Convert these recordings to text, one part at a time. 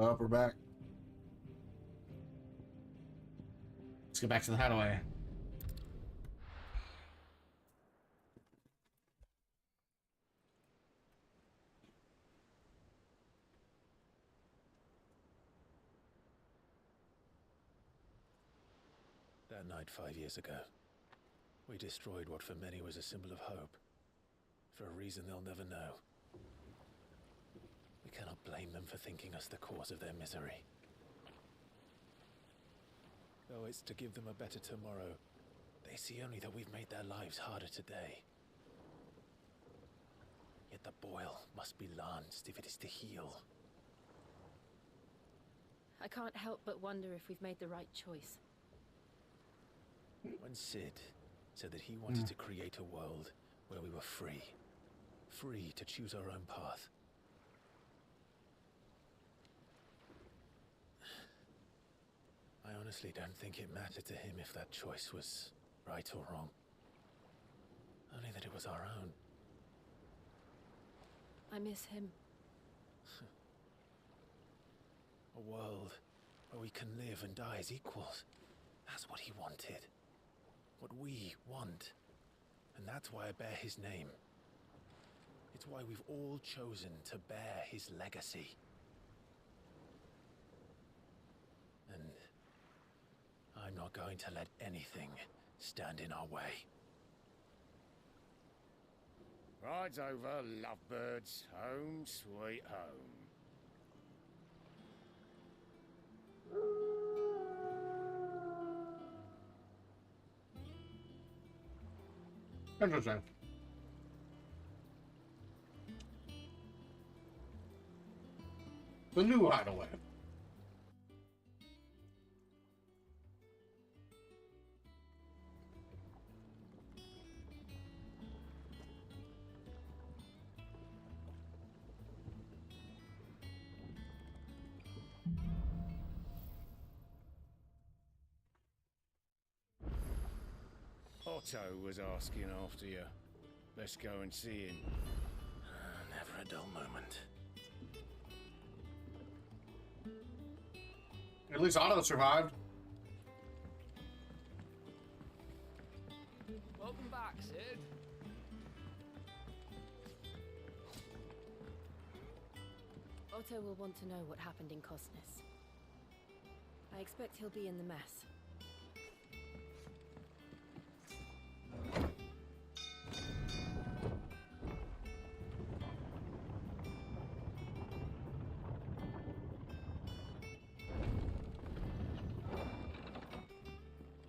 Oh, we're back. Let's get back to the hideaway. That night 5 years ago, we destroyed what for many was a symbol of hope. For a reason they'll never know. We cannot blame them for thinking us the cause of their misery. Though it's to give them a better tomorrow, they see only that we've made their lives harder today. Yet the boil must be lanced if it is to heal. I can't help but wonder if we've made the right choice. When Sid said that he wanted to create a world where we were free. Free to choose our own path. I honestly don't think it mattered to him if that choice was right or wrong. Only that it was our own. I miss him. A world where we can live and die as equals. That's what he wanted. What we want. And that's why I bear his name. It's why we've all chosen to bear his legacy. And I'm not going to let anything stand in our way. Rides over, lovebirds. Home, sweet home. Interesting. The new hideaway. Otto was asking after you. Let's go and see him. Never a dull moment. At least Otto survived. Welcome back, Sid. Otto will want to know what happened in Cosness. I expect he'll be in the mess.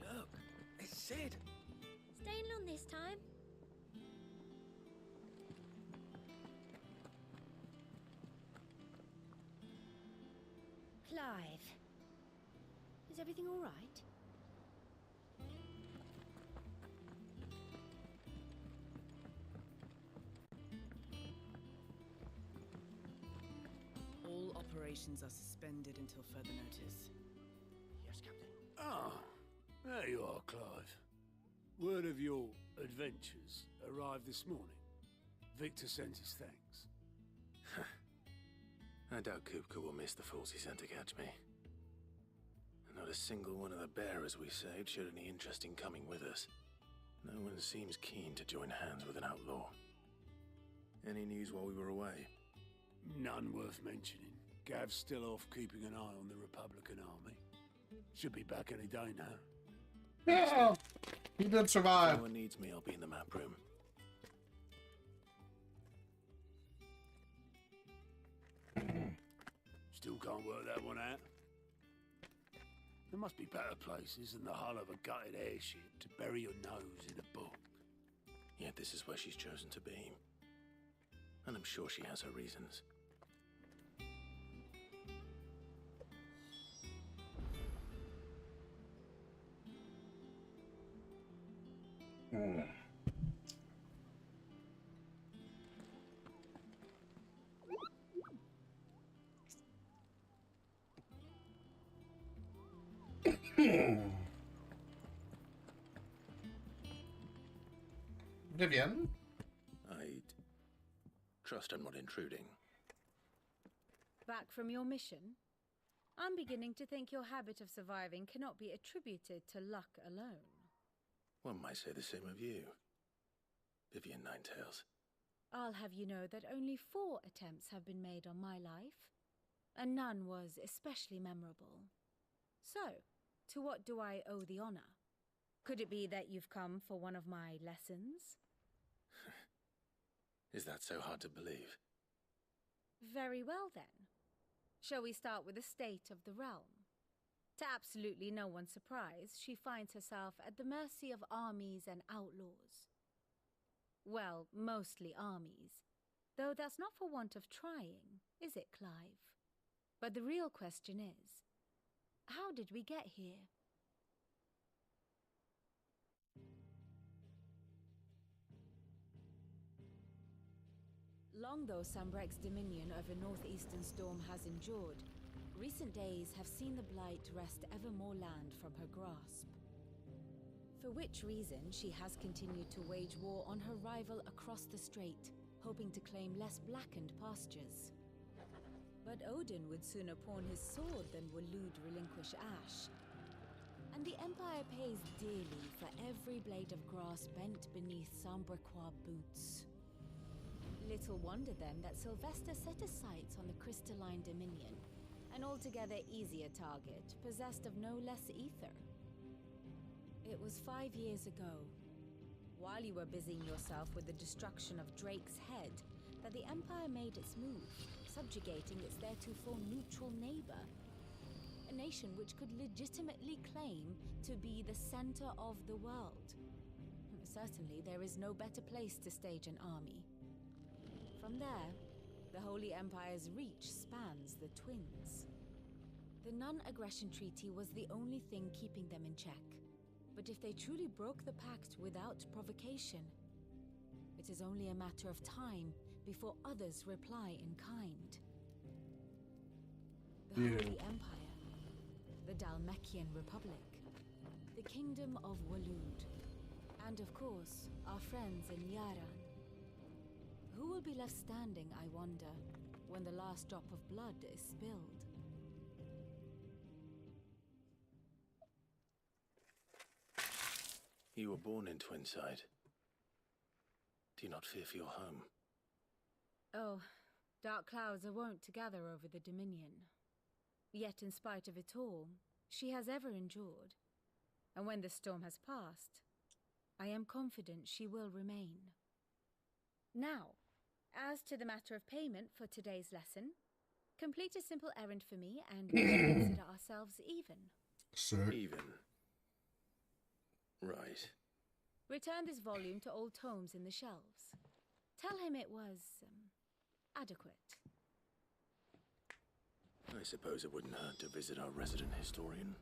Look, it's Sid. Staying long this time? Clive, is everything all right? All operations are suspended until further notice. Yes, Captain. Ah, there you are, Clive. Word of your adventures arrived this morning. Victor sends his thanks. I doubt Kupka will miss the fools he sent to catch me. And not a single one of the bearers we saved showed any interest in coming with us. No one seems keen to join hands with an outlaw. Any news while we were away? None worth mentioning. Gav's still off keeping an eye on the Republican army. Should be back any day now. Yeah, he did If survive. anyone needs me, I'll be in the map room. Still can't work that one out. There must be better places than the hull of a gutted airship to bury your nose in a book. Yet this is where she's chosen to be. And I'm sure she has her reasons. Vivian? I'd trust I'm not intruding. Back from your mission? I'm beginning to think your habit of surviving cannot be attributed to luck alone. One might say the same of you, Vivian Ninetails. I'll have you know that only 4 attempts have been made on my life, and none was especially memorable. So, to what do I owe the honor? Could it be that you've come for one of my lessons? Is that so hard to believe? Very well then. Shall we start with the state of the realm? To absolutely no one's surprise, she finds herself at the mercy of armies and outlaws. Well, mostly armies. Though that's not for want of trying, is it, Clive? But the real question is, how did we get here? Long though Sambrek's dominion over northeastern Storm has endured, recent days have seen the Blight wrest ever more land from her grasp. For which reason she has continued to wage war on her rival across the strait, hoping to claim less blackened pastures. But Odin would sooner pawn his sword than Waloed relinquish Ash. And the Empire pays dearly for every blade of grass bent beneath Sambrequois boots. Little wonder then that Sylvester set his sights on the crystalline dominion, an altogether easier target, possessed of no less ether. It was 5 years ago, while you were busying yourself with the destruction of Drake's head, that the Empire made its move, subjugating its theretofore neutral neighbor. A nation which could legitimately claim to be the center of the world. Certainly, there is no better place to stage an army. From there, the Holy Empire's reach spans the Twins. The non-aggression treaty was the only thing keeping them in check. But if they truly broke the pact without provocation, it is only a matter of time before others reply in kind. The Holy Empire, the Dalmekian Republic, the Kingdom of Waloed, and of course, our friends in Yaran. Who will be left standing, I wonder, when the last drop of blood is spilled? You were born in Twinside. Do you not fear for your home? Oh, dark clouds are wont to gather over the Dominion. Yet in spite of it all, she has ever endured. And when the storm has passed, I am confident she will remain. Now, as to the matter of payment for today's lesson, complete a simple errand for me and we shall consider ourselves even. Sir. Even. Right. Return this volume to old tomes in the shelves. Tell him it was, adequate. I suppose it wouldn't hurt to visit our resident historian.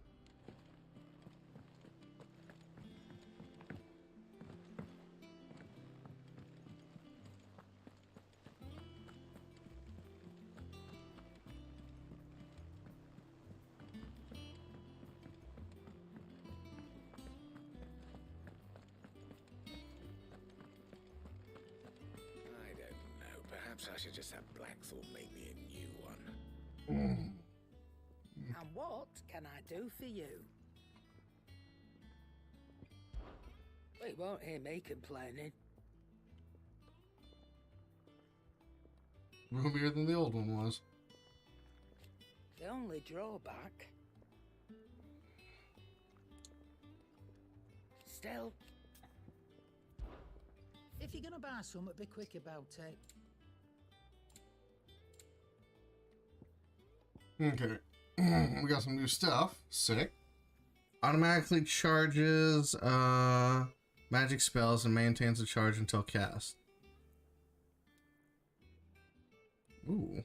I don't know. Perhaps I should just have Blackthorn make me a new one. And what can I do for you? We won't hear me complaining. Roomier than the old one was. The only drawback... Still... If you're gonna buy something, be quick about it. Okay. We got some new stuff. Sick. Automatically charges magic spells and maintains the charge until cast. Ooh.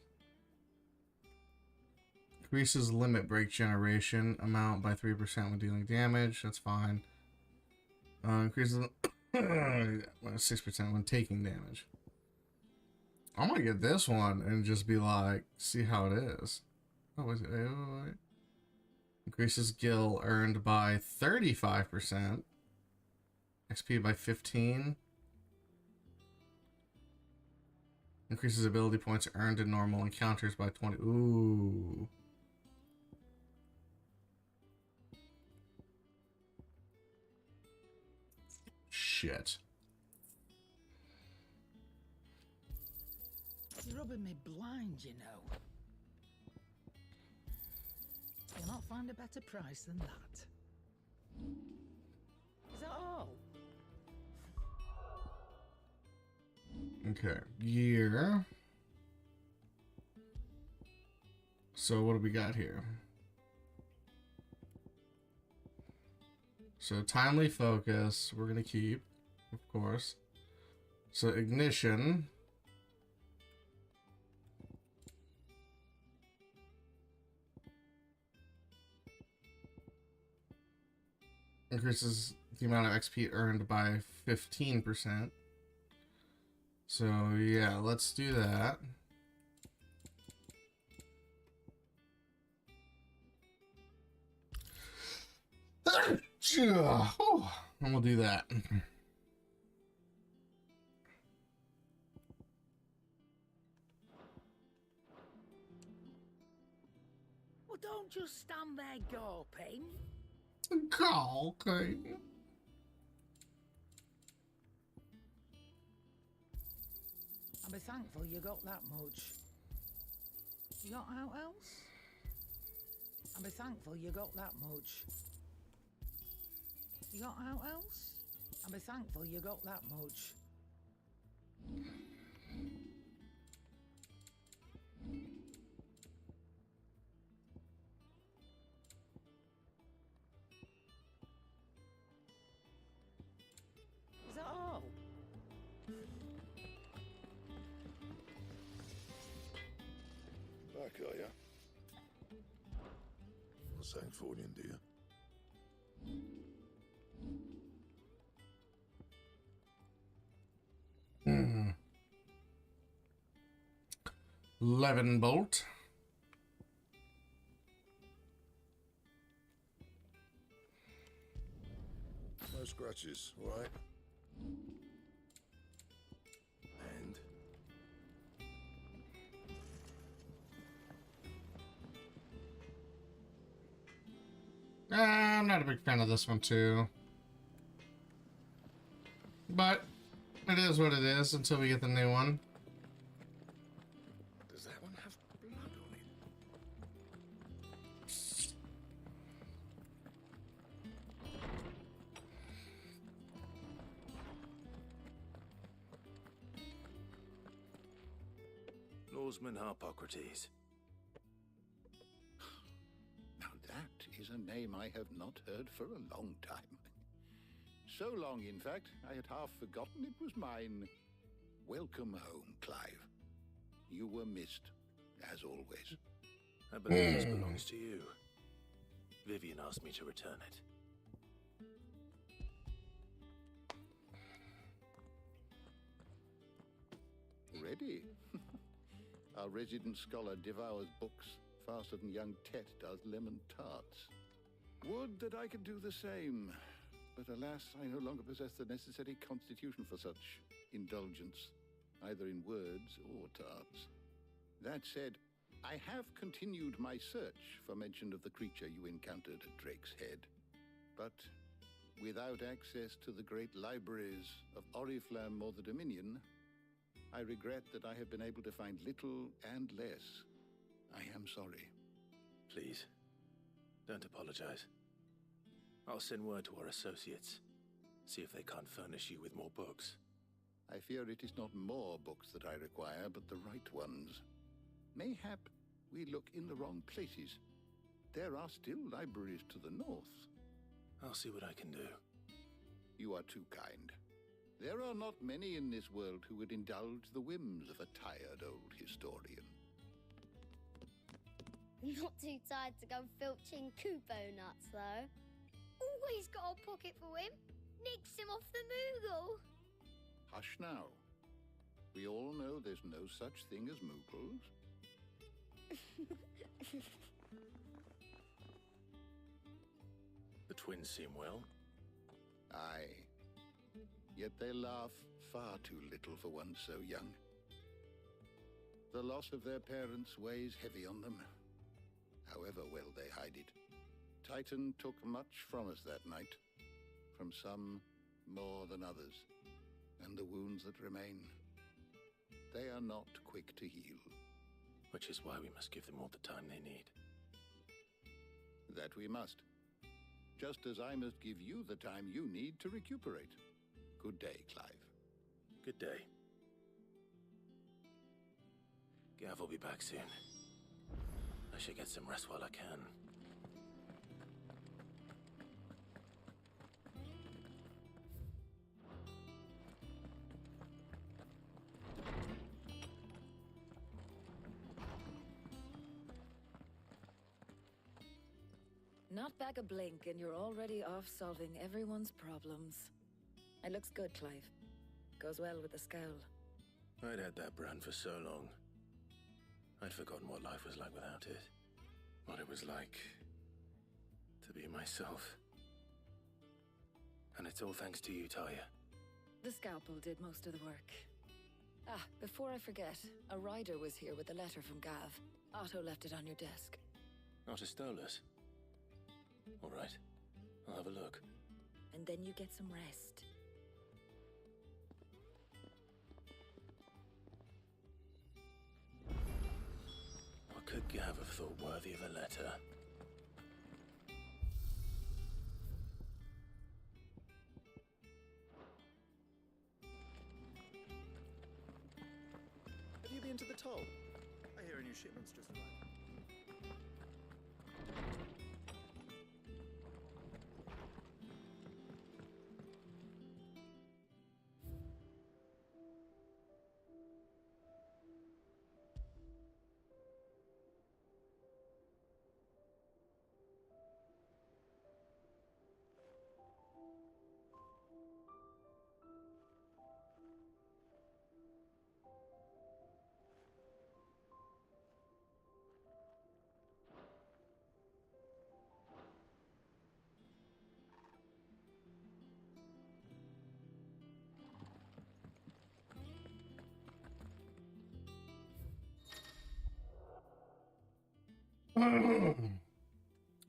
Increases limit break generation amount by 3% when dealing damage. That's fine. Increases 6% when taking damage. I'm gonna get this one and just be like, see how it is. Oh, wait. Increases gil earned by 35%. XP by 15. Increases ability points earned in normal encounters by 20. Ooh. shit. It's rubbing me blind, you know. You'll not find a better price than that. Is that all? Okay, year. So what do we got here? So timely focus, we're gonna keep, of course. So ignition. Increases the amount of XP earned by 15%. So yeah, let's do that. And we'll do that. Well, don't just stand there gawping. Okay. I'll be thankful you got that much. You got out else? I'll be thankful you got that much. You got out else? I'll be thankful you got that much. Is that all? Back, are ya? What's that for you, dear? Hmm. 11 bolt. No scratches, right? And I'm not a big fan of this one too. But it is what it is until we get the new one. does that one have blood on it? Norseman Harpocrates. Now that is a name I have not heard for a long time. So long, in fact, I had half forgotten it was mine. Welcome home, Clive. You were missed, as always. I believe this belongs to you. Vivian asked me to return it. Ready? Our resident scholar devours books faster than young Tet does lemon tarts. Would that I could do the same. But alas, I no longer possess the necessary constitution for such indulgence, either in words or tarts. That said, I have continued my search for mention of the creature you encountered at Drake's Head. But without access to the great libraries of Oriflamme or the Dominion, I regret that I have been able to find little and less. I am sorry. Please, don't apologize. I'll send word to our associates. See if they can't furnish you with more books. I fear it is not more books that I require, but the right ones. Mayhap we look in the wrong places. There are still libraries to the north. I'll see what I can do. You are too kind. There are not many in this world who would indulge the whims of a tired old historian. Not too tired to go filching Kupo nuts, though. Always got a pocket for him. Nicks him off the Moogle. Hush now. We all know there's no such thing as Moogles. The twins seem well. Aye. Yet they laugh far too little for one so young. The loss of their parents weighs heavy on them, however well they hide it. Titan took much from us that night, from some more than others, and the wounds that remain, they are not quick to heal. Which is why we must give them all the time they need. That we must. Just as I must give you the time you need to recuperate. Good day, Clive. Good day. Gav will be back soon. I should get some rest while I can. Not back a blink and you're already off solving everyone's problems. It looks good, Clive. Goes well with the scowl. I'd had that brand for so long. I'd forgotten what life was like without it. What it was like to be myself. And it's all thanks to you, Talia. The scalpel did most of the work. Ah, before I forget, a rider was here with a letter from Gav. Otto left it on your desk. Otto stole us. All right, I'll have a look. And then you get some rest. What could Gav have thought worthy of a letter? Have you been to the toll? I hear a new shipment's just arrived.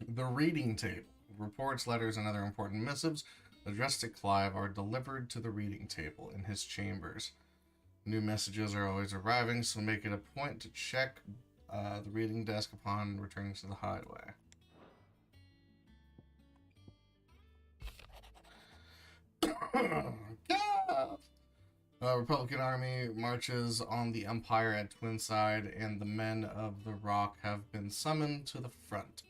The reading table. Reports, letters, and other important missives addressed to Clive are delivered to the reading table in his chambers. New messages are always arriving, so make it a point to check the reading desk upon returning to the highway. Republican Army marches on the Empire at Twinside, and the men of the Rock have been summoned to the front.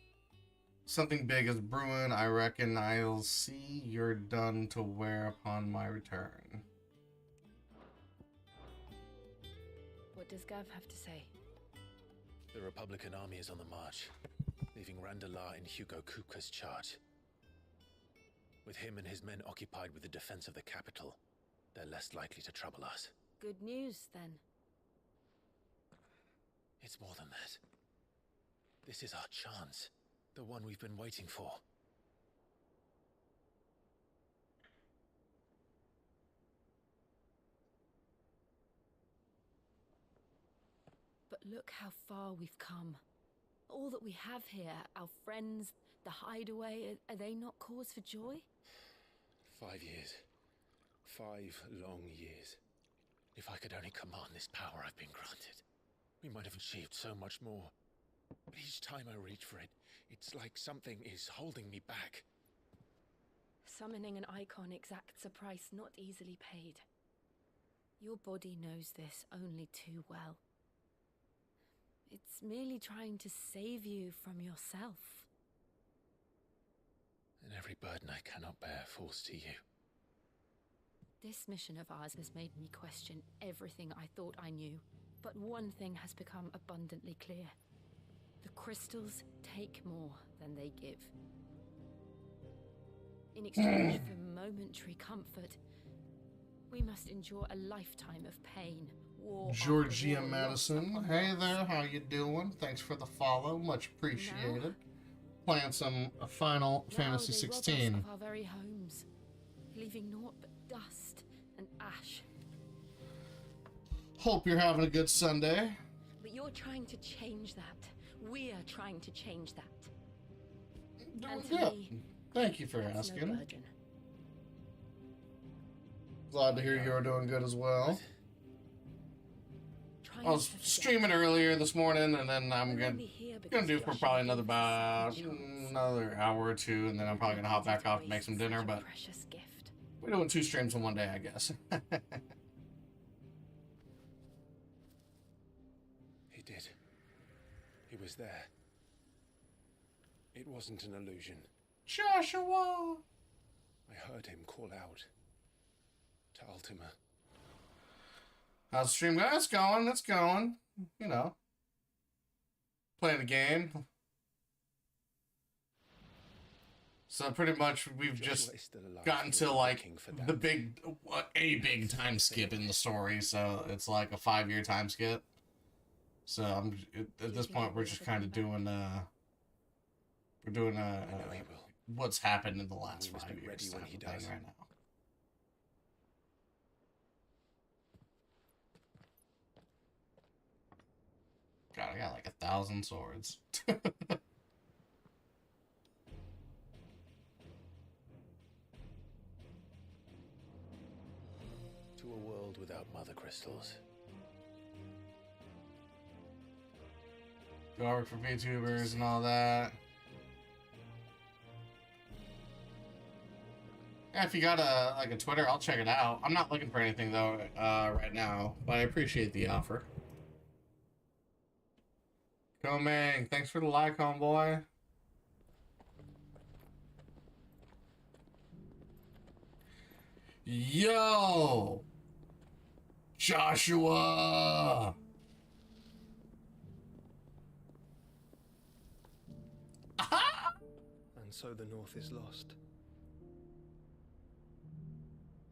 Something big is brewing. I reckon I'll see you're done to wear upon my return. What does Gav have to say? The Republican army is on the march, leaving Randalar in Hugo Kupka's charge. With him and his men occupied with the defense of the capital, they're less likely to trouble us. Good news, then. It's more than that. This is our chance. The one we've been waiting for. But look how far we've come. All that we have here, our friends, the hideaway, are they not cause for joy? 5 years. 5 long years. If I could only command this power I've been granted, we might have achieved so much more. But each time I reach for it, it's like something is holding me back. Summoning an icon exacts a price not easily paid. Your body knows this only too well. It's merely trying to save you from yourself. And every burden I cannot bear falls to you. This mission of ours has made me question everything I thought I knew. But one thing has become abundantly clear. The crystals take more than they give. In exchange for momentary comfort, we must endure a lifetime of pain, war. Georgia Madison, hey there, how you doing? Thanks for the follow, much appreciated. Playing some Final Fantasy 16. Of our very homes, leaving naught but dust and ash. Hope you're having a good Sunday. But you're trying to change that. We're trying to change that. And to me, thank you for that's asking. no burden. Glad to hear you're doing good as well. Trying I was to streaming earlier this morning, and then I'm gonna do for probably another hour or two, and then I'm probably gonna hop back off and make some dinner. But we're doing 2 streams in one day, I guess. He did. He was there. It wasn't an illusion. Joshua! I heard him call out to Ultima. How's the stream going? It's going. It's going. You know. Playing a game. So pretty much we've just gotten to like a big time skip in the story. So it's like a 5-year time skip. So at this point we're just kind of doing what's happened in the last 5 years when he does right now. God, I got like 1,000 swords. To a world without mother crystals. Go work for VTubers and all that. Yeah, if you got a Twitter, I'll check it out. I'm not looking for anything though right now, but I appreciate the offer. Komang, thanks for the like, homeboy. Yo! Joshua! And so the North is lost.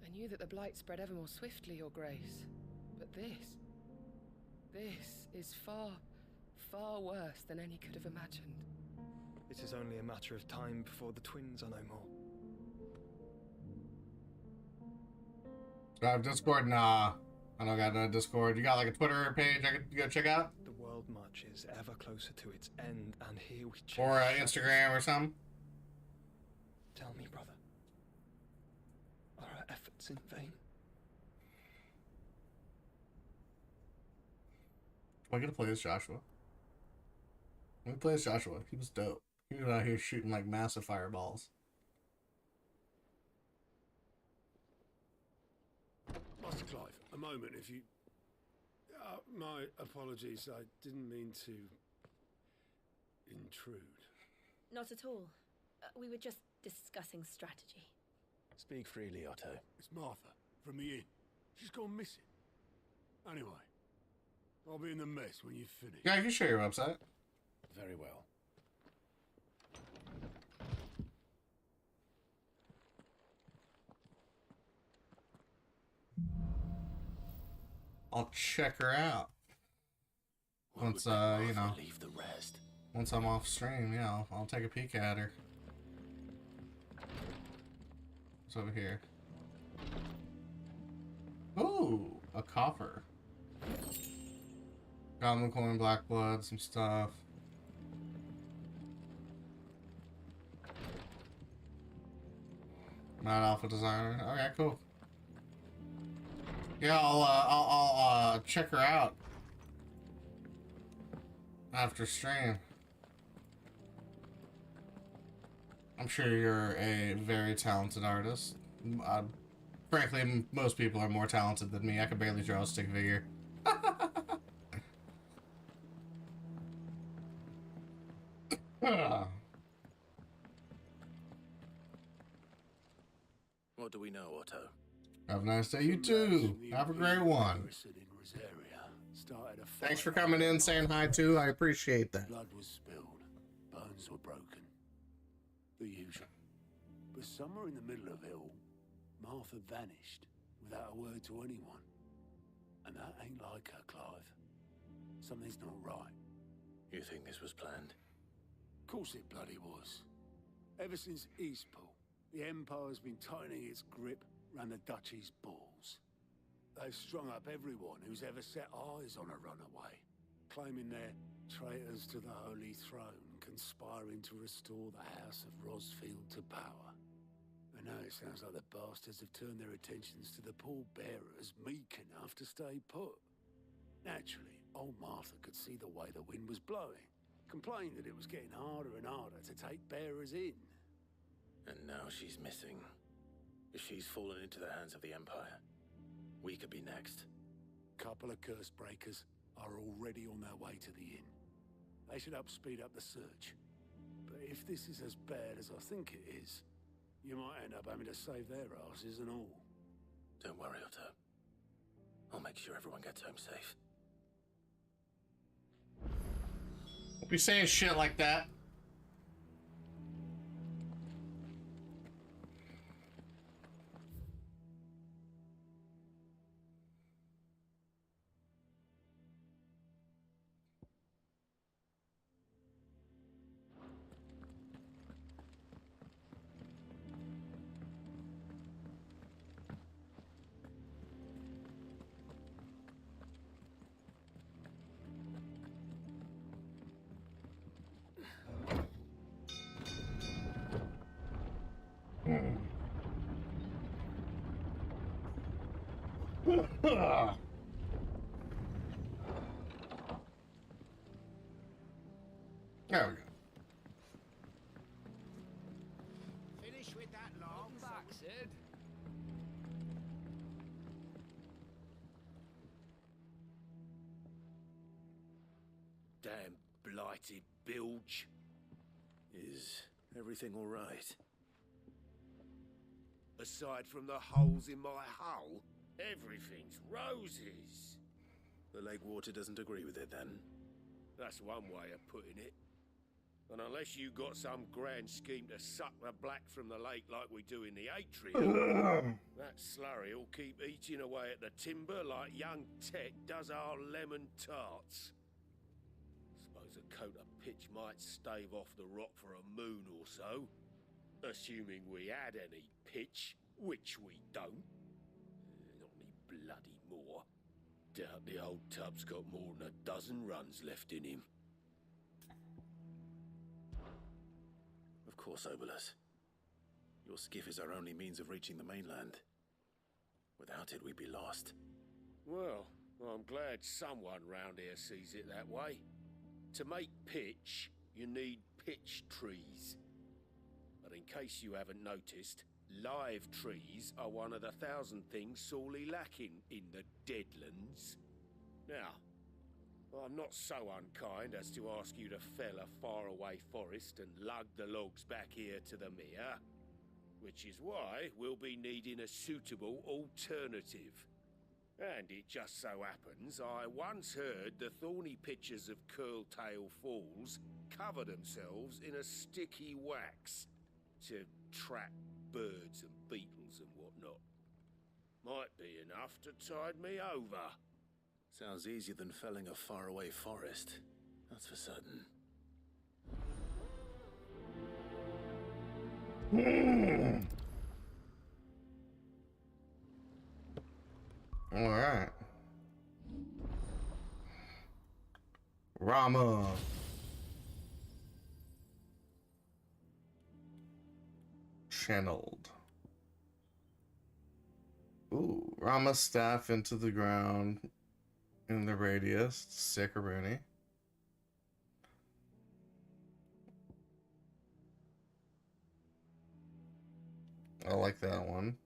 I knew that the Blight spread ever more swiftly, Your Grace. But this is far, far worse than any could have imagined. It is only a matter of time before the twins are no more. Do I have Discord? Nah. I don't got no Discord. You got like a Twitter page I could go check out? The world marches ever closer to its end, and here we just... Or Instagram or something? Tell me, brother. Are our efforts in vain? Do I get to play as Joshua? Let me play as Joshua. He was dope. He was out here shooting like massive fireballs. Master Clive, a moment, if you... my apologies, I didn't mean to... intrude. Not at all. We were just discussing strategy. Speak freely, Otto. It's Martha, from the inn. She's gone missing. Anyway, I'll be in the mess when you've finished. Yeah, you can share your website. Very well. I'll check her out. Once, you know, leave the rest. Once I'm off stream, yeah, I'll take a peek at her. What's over here? Ooh, a coffer. Goblin coin, black blood, some stuff. Not alpha designer. Okay, cool. Yeah, I'll check her out after stream. I'm sure you're a very talented artist. Frankly, most people are more talented than me. I can barely draw a stick figure. What do we know, Otto? Have a nice day, you too. Have a great one. Thanks for coming in, saying hi too. I appreciate that. Blood was spilled, bones were broken. The usual. But somewhere in the middle of it all, Martha vanished without a word to anyone. And that ain't like her, Clive. Something's not right. You think this was planned? Of course it bloody was. Ever since Eastpool, the Empire's been tightening its grip round the Duchy's balls. They've strung up everyone who's ever set eyes on a runaway, claiming they're traitors to the Holy Throne, conspiring to restore the House of Rosfield to power. And know it sounds like the bastards have turned their attentions to the poor bearers meek enough to stay put. Naturally, old Martha could see the way the wind was blowing, complained that it was getting harder and harder to take bearers in. And now she's missing. If she's fallen into the hands of the Empire, we could be next. Couple of curse breakers are already on their way to the inn. They should help speed up the search. But if this is as bad as I think it is, you might end up having to save their asses and all. Don't worry, Otto. I'll make sure everyone gets home safe. Don't be saying shit like that. There we go. Finish with that long back, Sid. Damn blighted bilge. Is everything all right? Aside from the holes in my hull, everything's roses. The lake water doesn't agree with it, then? That's one way of putting it. And unless you got some grand scheme to suck the black from the lake like we do in the atrium, that slurry will keep eating away at the timber like young Tet does our lemon tarts. Suppose a coat of pitch might stave off the rot for a moon or so, assuming we had any pitch, which we don't. Not any bloody more. Doubt the old tub's got more than a dozen runs left in him. Of course, Obolus. Your skiff is our only means of reaching the mainland. Without it, we'd be lost. Well, I'm glad someone round here sees it that way. To make pitch, you need pitch trees. But in case you haven't noticed, live trees are one of the 1,000 things sorely lacking in the Deadlands. Now, I'm not so unkind as to ask you to fell a faraway forest and lug the logs back here to the mere, which is why we'll be needing a suitable alternative. And it just so happens I once heard the thorny pitchers of Curltail Falls cover themselves in a sticky wax to trap birds and beetles and whatnot. Might be enough to tide me over. Sounds easier than felling a faraway forest. That's for certain. All right. Rama. Channeled. Ooh, Rama staff into the ground in the radius. Sickaroonie. I like that one.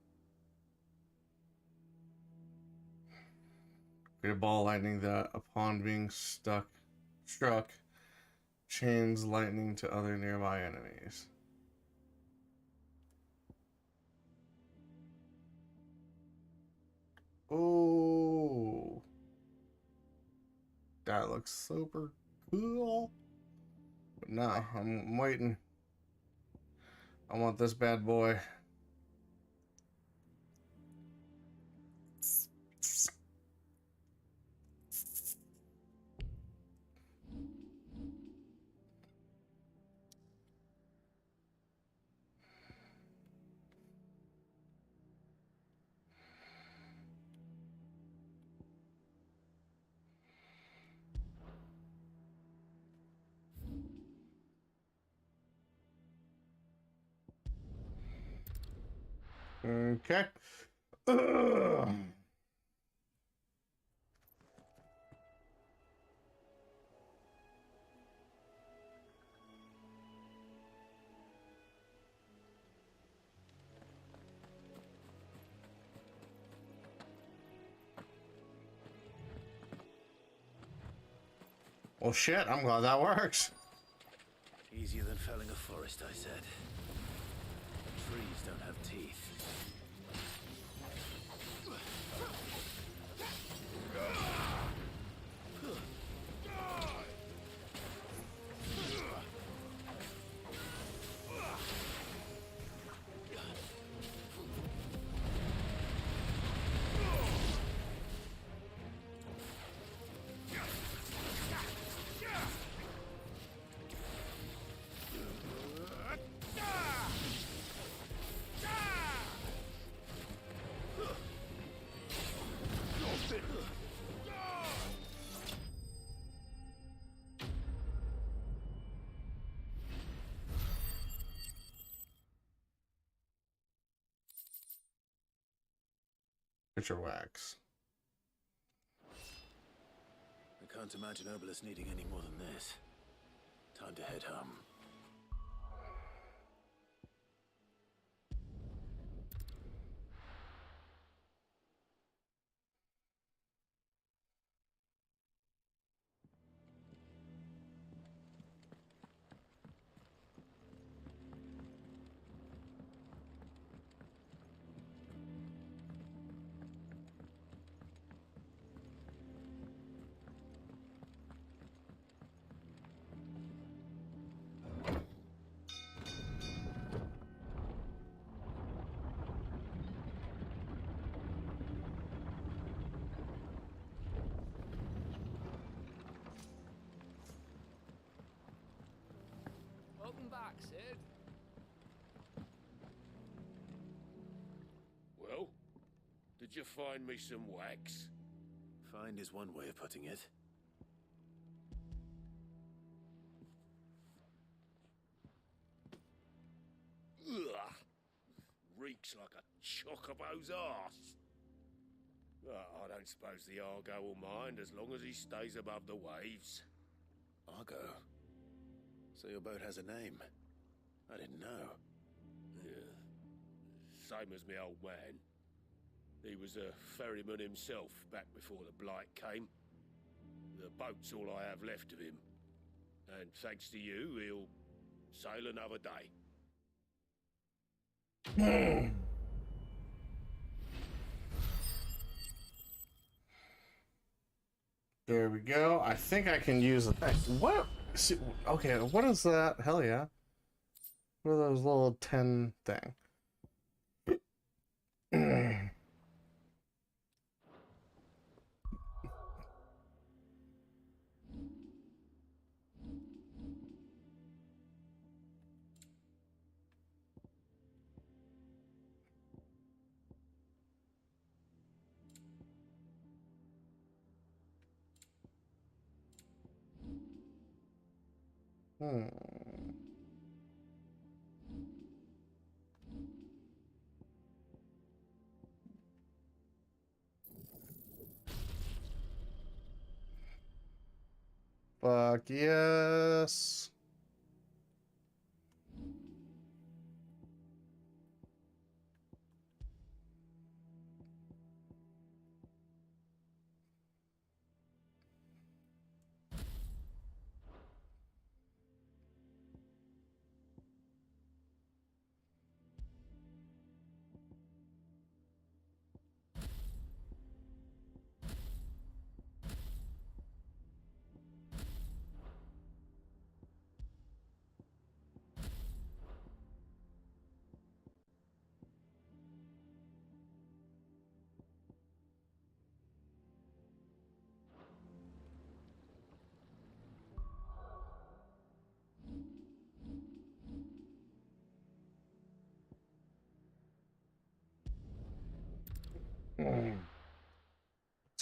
Create a ball lightning that, upon being struck, chains lightning to other nearby enemies. Oh, that looks super cool. But nah, I'm waiting. I want this bad boy. Okay. Ugh. Well, shit, I'm glad that works. Easier than felling a forest, I said. Trees don't have teeth. Picture wax. I can't imagine Obelisk needing any more than this. Time to head home. Welcome back, Sid. Well, did you find me some wax? Find is one way of putting it. Ugh. Reeks like a chocobo's arse. I don't suppose the Argo will mind as long as he stays above the waves. Argo? So your boat has a name? I didn't know. Yeah. Same as me old man. He was a ferryman himself back before the Blight came. The boat's all I have left of him. And thanks to you, he'll sail another day. There we go. I think I can use it. What? Okay, what is that? Hell yeah. What are those little 10 thing? Fuck yes.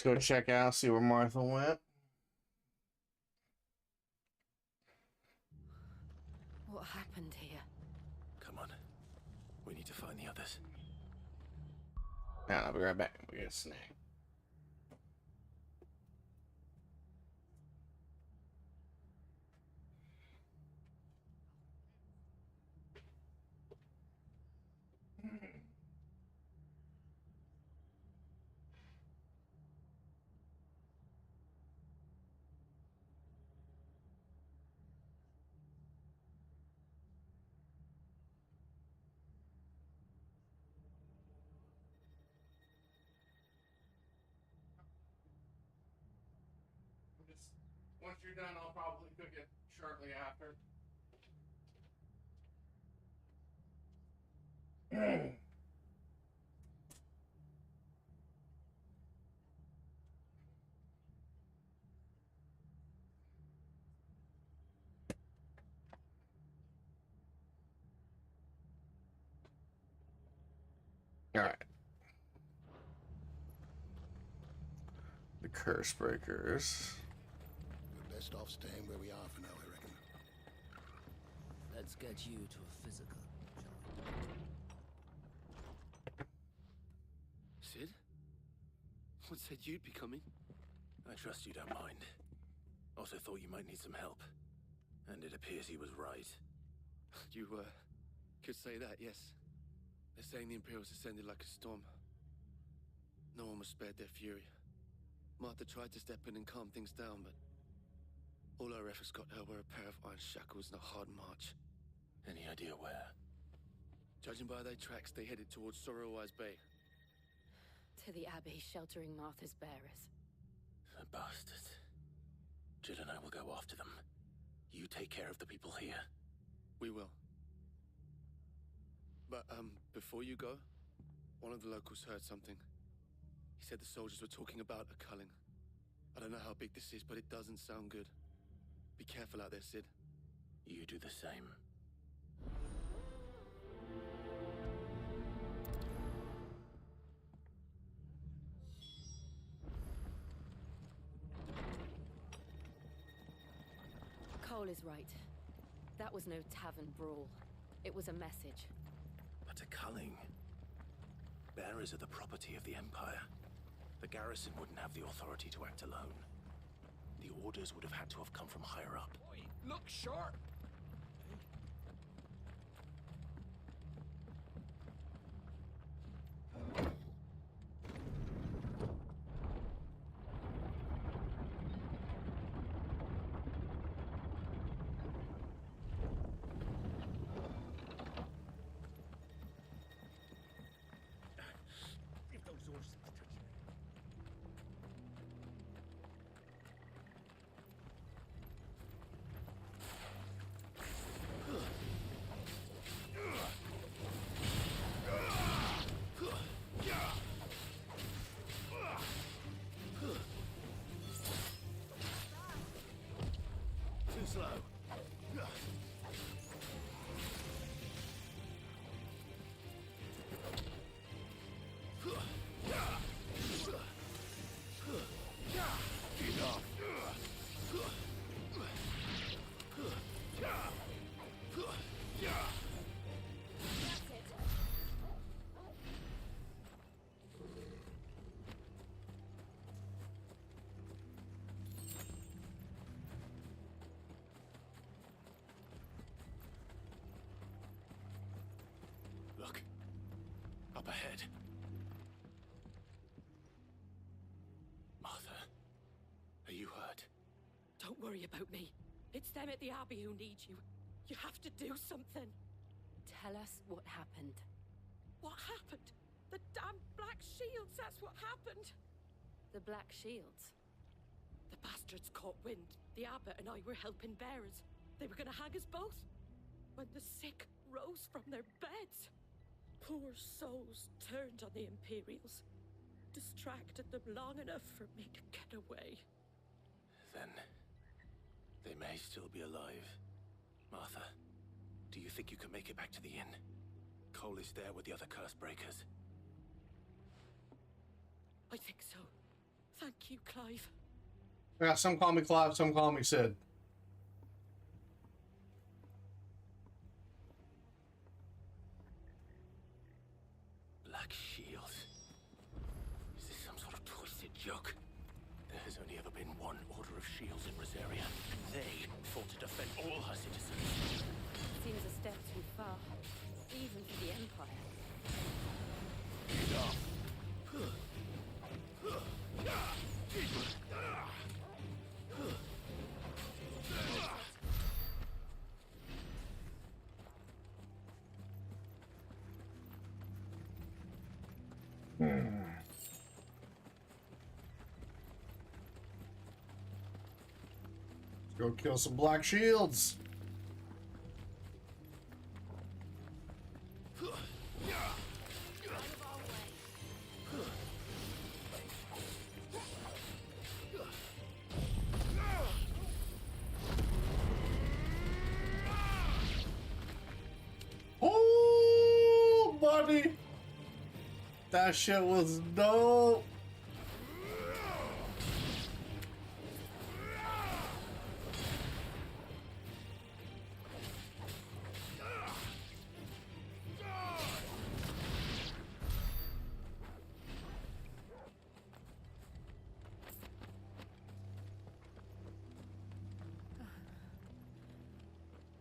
Let's go check out, see where Martha went. What happened here? Come on. We need to find the others. Yeah, I'll be right back. We get a snack. Once you're done, I'll probably cook it shortly after. All right. The curse breakers. We're best off staying where we are for now, I reckon. Let's get you to a physical, Sid? What said you'd be coming? I trust you don't mind. Also thought you might need some help. And it appears he was right. You, could say that, yes. They're saying the Imperials ascended like a storm. No one was spared their fury. Martha tried to step in and calm things down, but all our efforts got her were a pair of iron shackles and a hard march. Any idea where? Judging by their tracks, they headed towards Sorrowwise Bay. To the Abbey, sheltering Martha's bearers. The bastards. Jill and I will go after them. You take care of the people here. We will. But, before you go, one of the locals heard something. He said the soldiers were talking about a culling. I don't know how big this is, but it doesn't sound good. Be careful out there, Sid. You do the same. Cole is right. That was no tavern brawl. It was a message. But a culling. Bearers are the property of the Empire. The garrison wouldn't have the authority to act alone. The orders would have had to have come from higher up. Look sharp! If those horses touch you. Too slow. Look. Up ahead. Martha, are you hurt? Don't worry about me. It's them at the Abbey who need you. You have to do something. Tell us what happened. What happened? The damn Black Shields, that's what happened! The Black Shields? The bastards caught wind. The abbot and I were helping bearers. They were gonna hang us both. When the sick rose from their beds. Poor souls turned on the Imperials. Distracted them long enough for me to get away. Then they may still be alive. Martha, do you think you can make it back to the inn? Cole is there with the other curse breakers. I think so. Thank you, Clive. Yeah, some call me Clive, some call me Sid. Black Shield. Look, there has only ever been one Order of Shields in Rosaria. They fought to defend all her citizens. Seems a step too far, even for the Empire. Enough. Go kill some black shields. Oh, buddy. That shit was dope.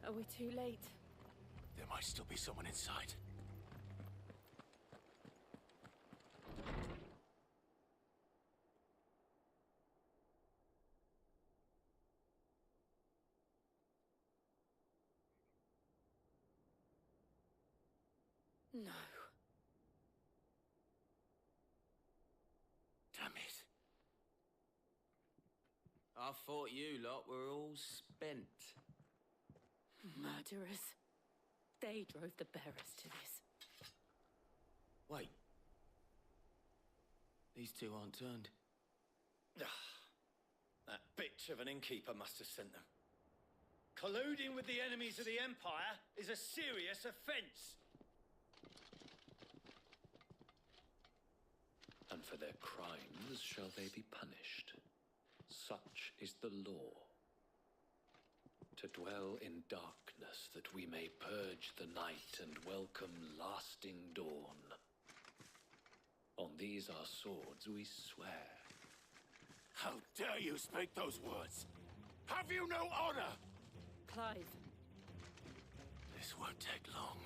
Are we too late? There might still be someone inside. No. Damn it. I thought you lot were all spent. Murderers. They drove the bearers to this. Wait. These two aren't turned. That bitch of an innkeeper must have sent them. Colluding with the enemies of the Empire is a serious offense. And for their crimes shall they be punished. Such is the law. To dwell in darkness, that we may purge the night and welcome lasting dawn. On these our swords we swear. How dare you speak those words? Have you no honor? Clive. This won't take long.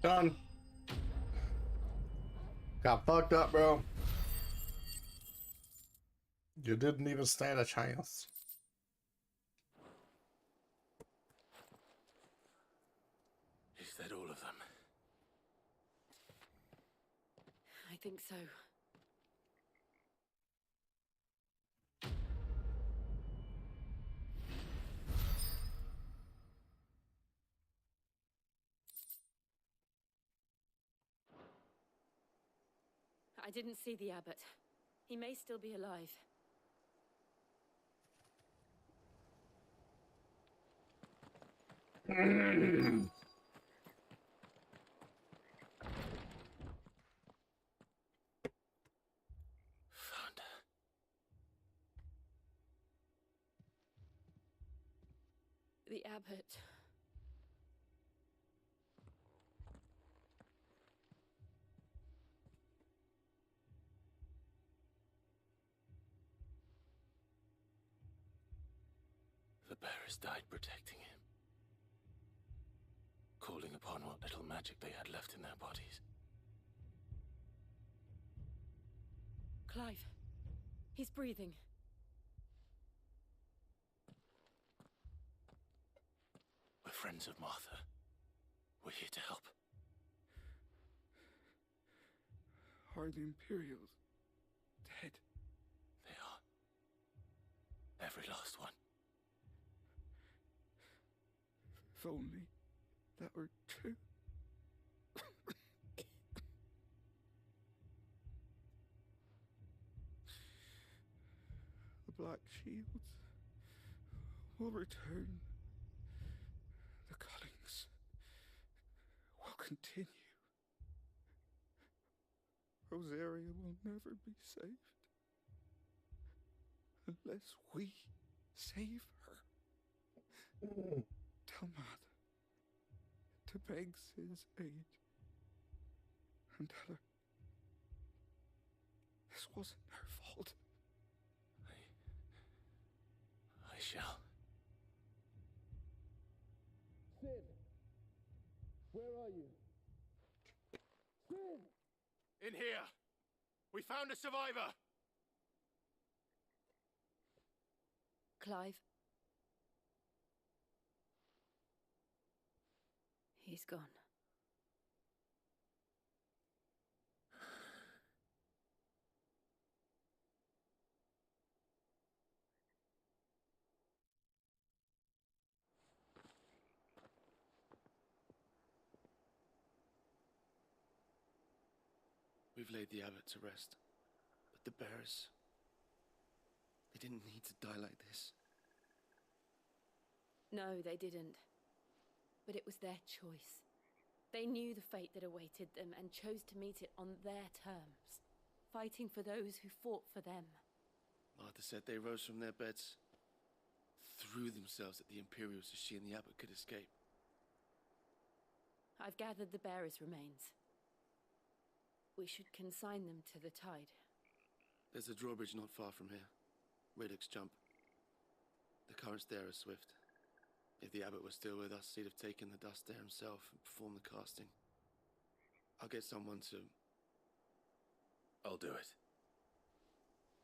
Done. Got fucked up, bro. You didn't even stand a chance. Is that all of them? I think so. I didn't see the abbot. He may still be alive. Found her. The abbot. The bearers died protecting him. Calling upon what little magic they had left in their bodies. Clive. He's breathing. We're friends of Martha. We're here to help. part of the Imperials dead. They are. Every last one. If only that were true. The Black Shields will return. The cuttings will continue. Rosaria will never be saved unless we save her. Tell Matt to beg Sid's aid and tell her this wasn't her fault. I shall. Sid! Where are you? Sid! In here! We found a survivor! Clive. He's gone. We've laid the abbot to rest, but the bearers, they didn't need to die like this. No, they didn't. But it was their choice. They knew the fate that awaited them and chose to meet it on their terms, fighting for those who fought for them. Martha said they rose from their beds, threw themselves at the Imperials so she and the abbot could escape. I've gathered the bearers' remains. We should consign them to the tide. There's a drawbridge not far from here. Radix jump. The currents there are swift. If the abbot was still with us, he'd have taken the dust there himself and performed the casting. I'll get someone to... I'll do it.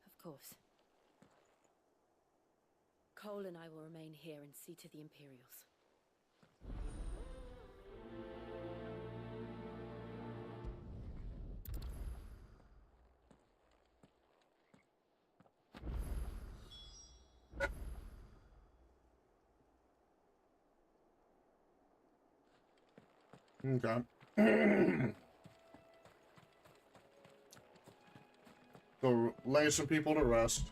Of course. Cole and I will remain here and see to the Imperials. Okay. So lay some people to rest.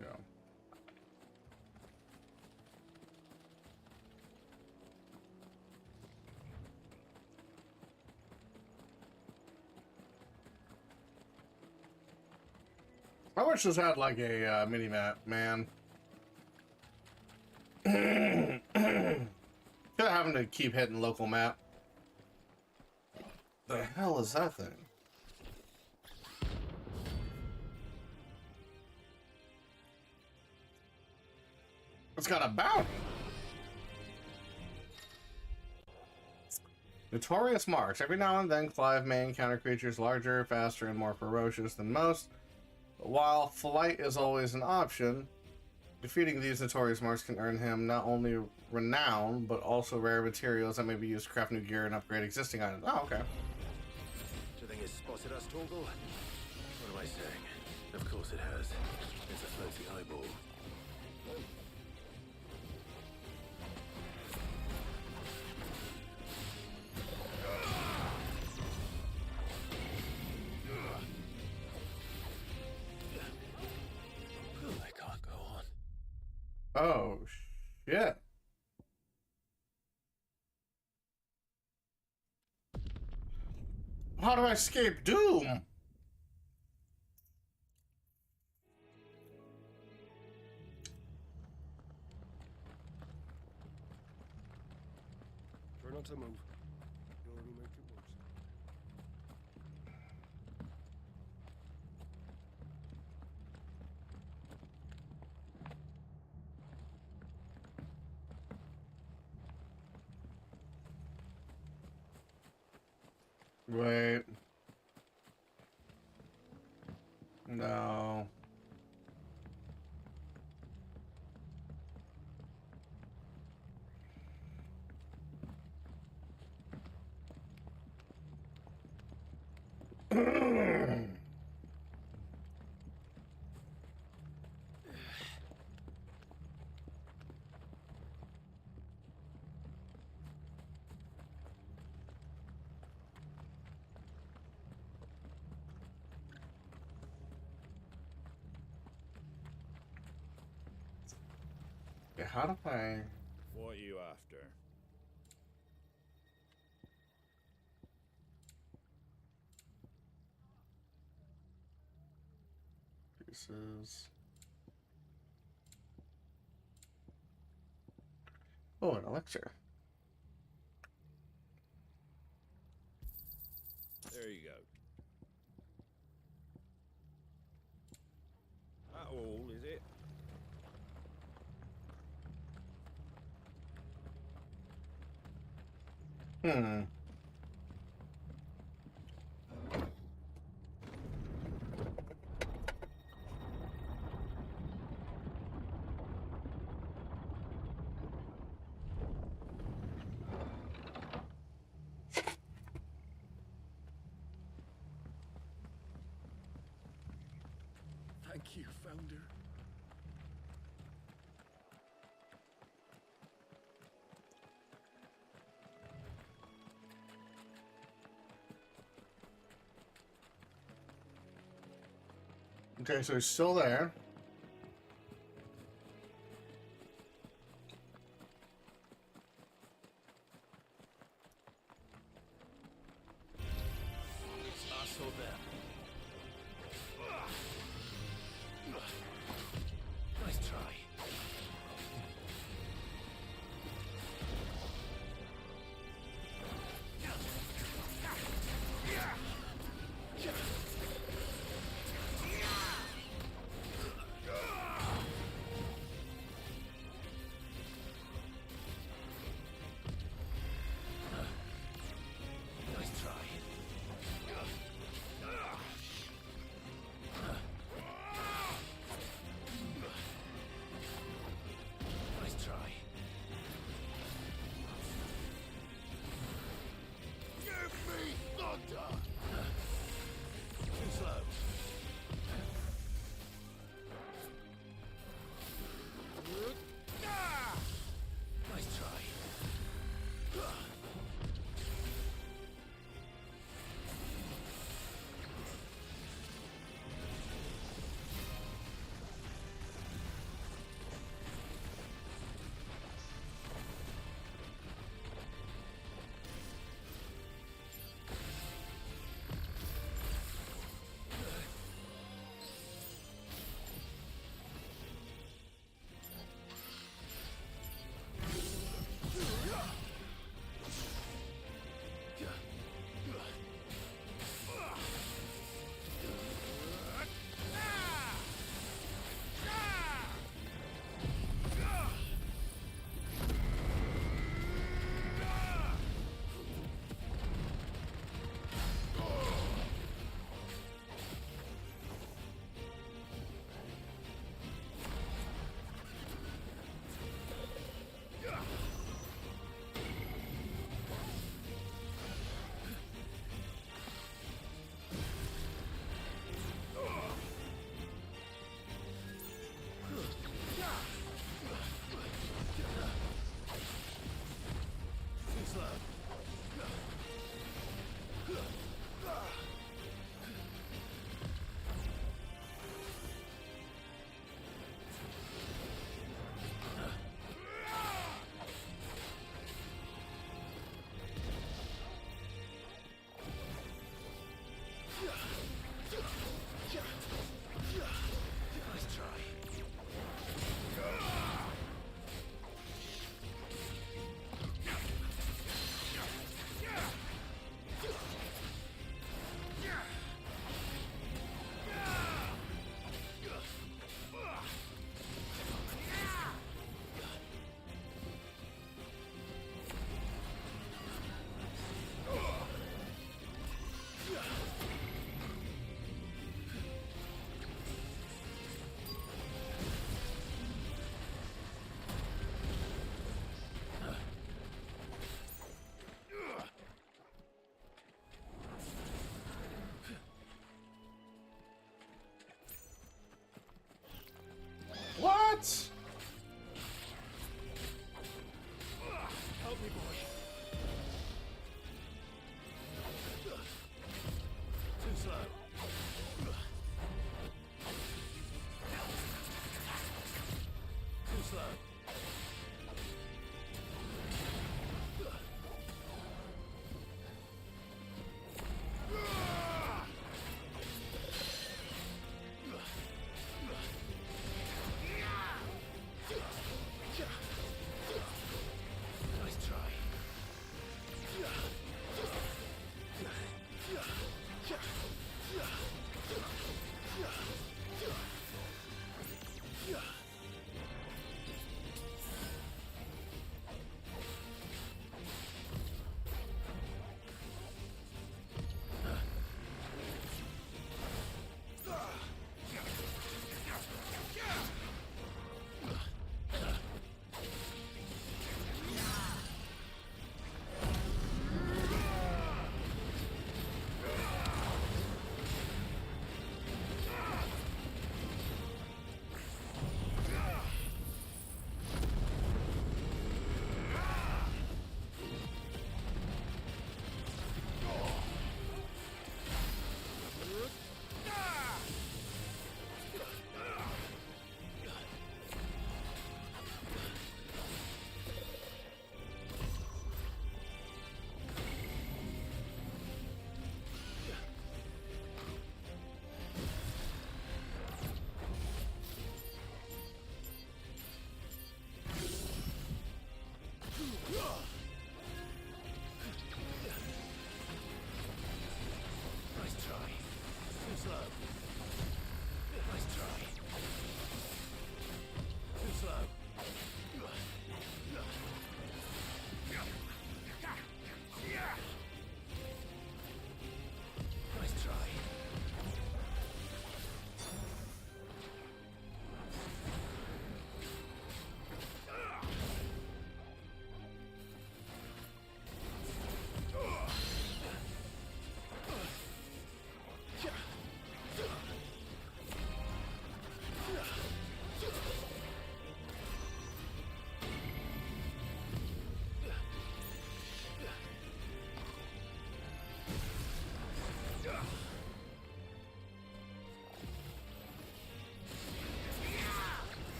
Yeah. I wish this had like a mini map, man. Instead of having to keep hitting local map. The hell is that thing? It's got a bounty. Notorious marks. Every now and then, Clive may encounter creatures larger, faster, and more ferocious than most. While flight is always an option, defeating these notorious marks can earn him not only renown, but also rare materials that may be used to craft new gear and upgrade existing items. Oh, okay. Do you think it's spotted us, Torgal? What am I saying? Of course it has. It's a floating eyeball. Oh, shit. How do I escape doom? Try not to move. You'll only make it worse. Wait. No. How do I... What are you after? Pieces. Oh, an elixir. There you go. That all, is it? Hmm. Thank you, Founder. Okay, so he's still there. It's us or them. Nice try.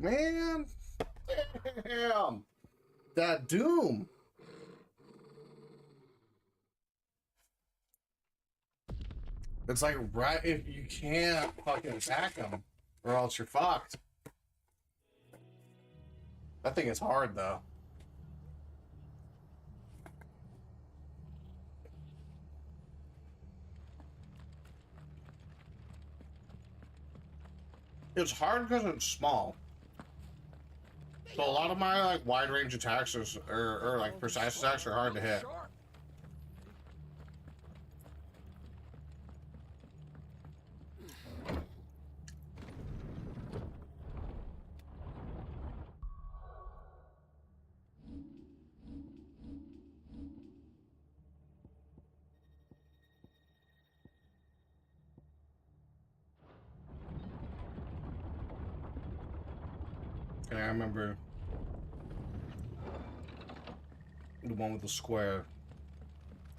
Man, damn. That Doom. It's like right if you can't fucking attack him or else you're fucked. That thing is hard though. It's hard because it's small. So a lot of my like wide range attacks or like precise attacks are hard to hit. And I remember the one with the square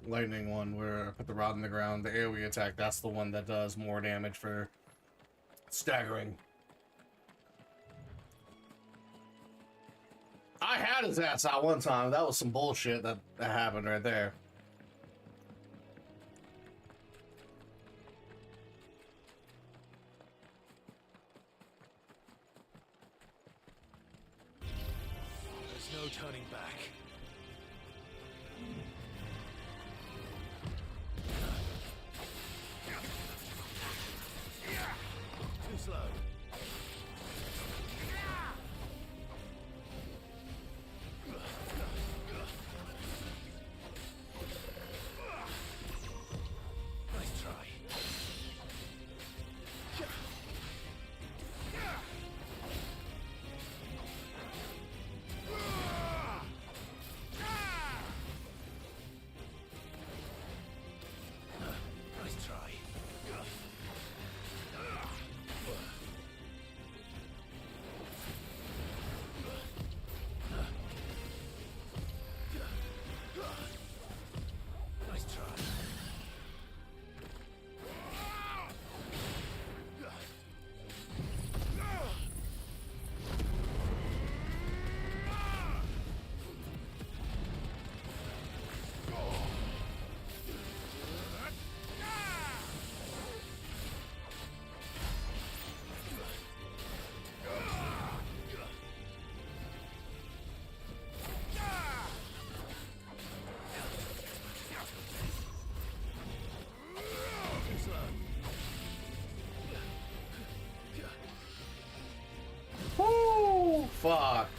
lightning one where I put the rod in the ground, the AoE attack, that's the one that does more damage for staggering. I had his ass out one time. That was some bullshit that happened right there. There's no turning back. Too slow. Nice try. Nice try. Nice try. Too slow. Woo! Fuck.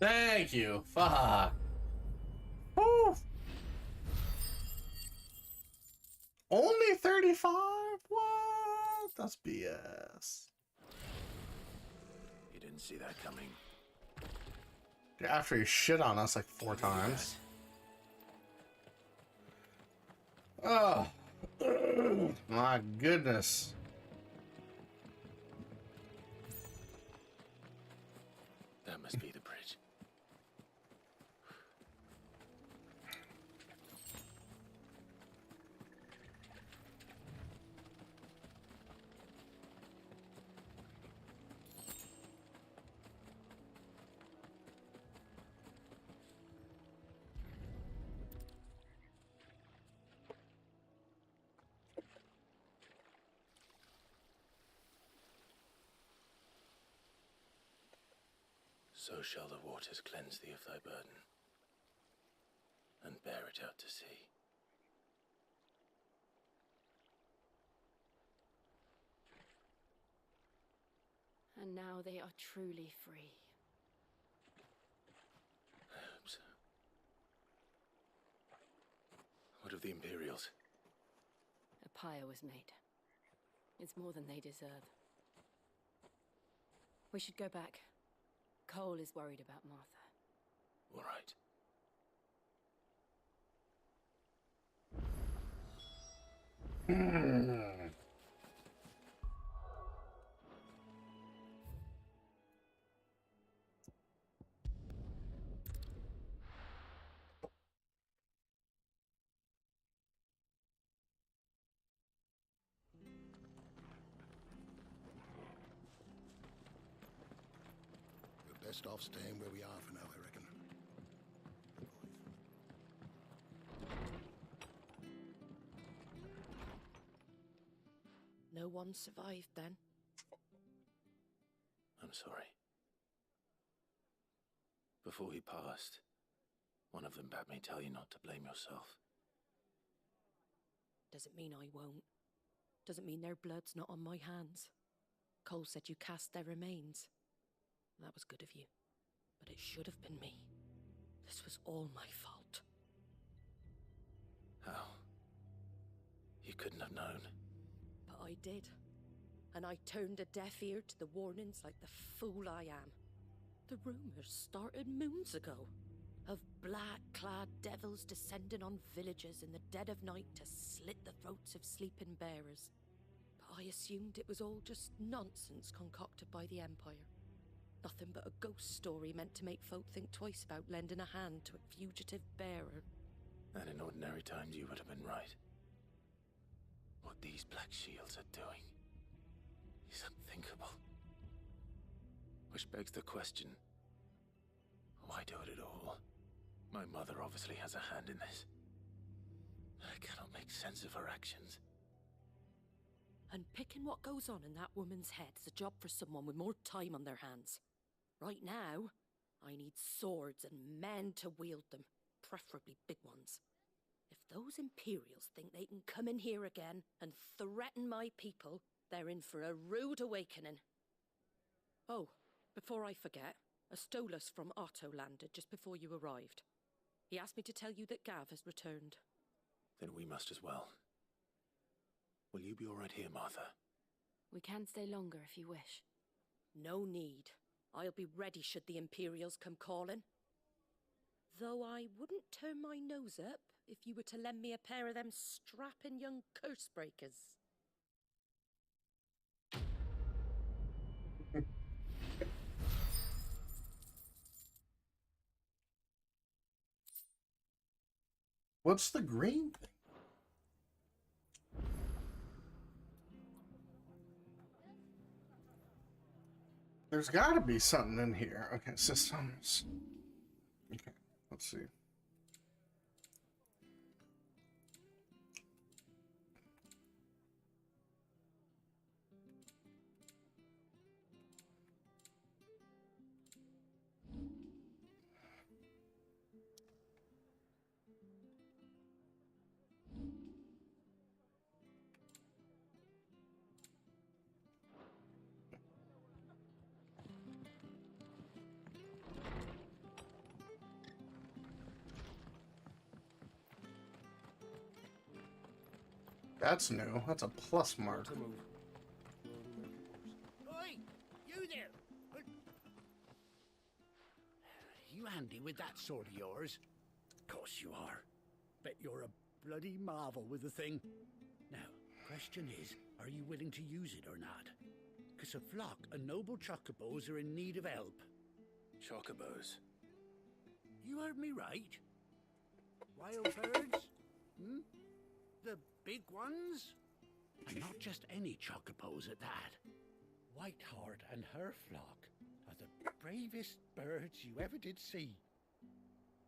Thank you. Fuck. Woo. Only 35? What? That's BS. You didn't see that coming. After he shit on us like 4 times. Oh. My goodness. That must be the bridge. So shall the waters cleanse thee of thy burden, and bear it out to sea. And now they are truly free. I hope so. What of the Imperials? A pyre was made. It's more than they deserve. We should go back. Cole is worried about Martha. All right. We're best off staying where we are for now, I reckon. No one survived then? I'm sorry. Before he passed, one of them bade me tell you not to blame yourself. Doesn't mean I won't. Doesn't mean their blood's not on my hands. Cole said you cast their remains. That was good of you. But it should have been me. This was all my fault. How? You couldn't have known. But I did. And I turned a deaf ear to the warnings like the fool I am. The rumors started moons ago. Of black-clad devils descending on villages in the dead of night to slit the throats of sleeping bearers. But I assumed it was all just nonsense concocted by the Empire. Nothing but a ghost story meant to make folk think twice about lending a hand to a fugitive bearer. And in ordinary times you would have been right. What these Black Shields are doing is unthinkable. Which begs the question, why do it at all? My mother obviously has a hand in this. I cannot make sense of her actions. And picking what goes on in that woman's head is a job for someone with more time on their hands. Right now, I need swords and men to wield them, preferably big ones. If those Imperials think they can come in here again and threaten my people, they're in for a rude awakening. Oh, before I forget, a Stolas from Otto landed just before you arrived. He asked me to tell you that Gav has returned. Then we must as well. Will you be all right here, Martha? We can stay longer if you wish. No need. I'll be ready should the Imperials come calling. Though I wouldn't turn my nose up if you were to lend me a pair of them strapping young curse breakers. What's the green thing? There's got to be something in here. Okay, systems. Okay, let's see. That's new. That's a plus mark. Oi, you there! You handy with that sword of yours? Of course you are. Bet you're a bloody marvel with the thing. Now, question is, are you willing to use it or not? Because a flock of noble chocobos are in need of help. Chocobos? You heard me right. Wild birds? Hmm? The big ones? And not just any chocobos at that. Whiteheart and her flock are the bravest birds you ever did see.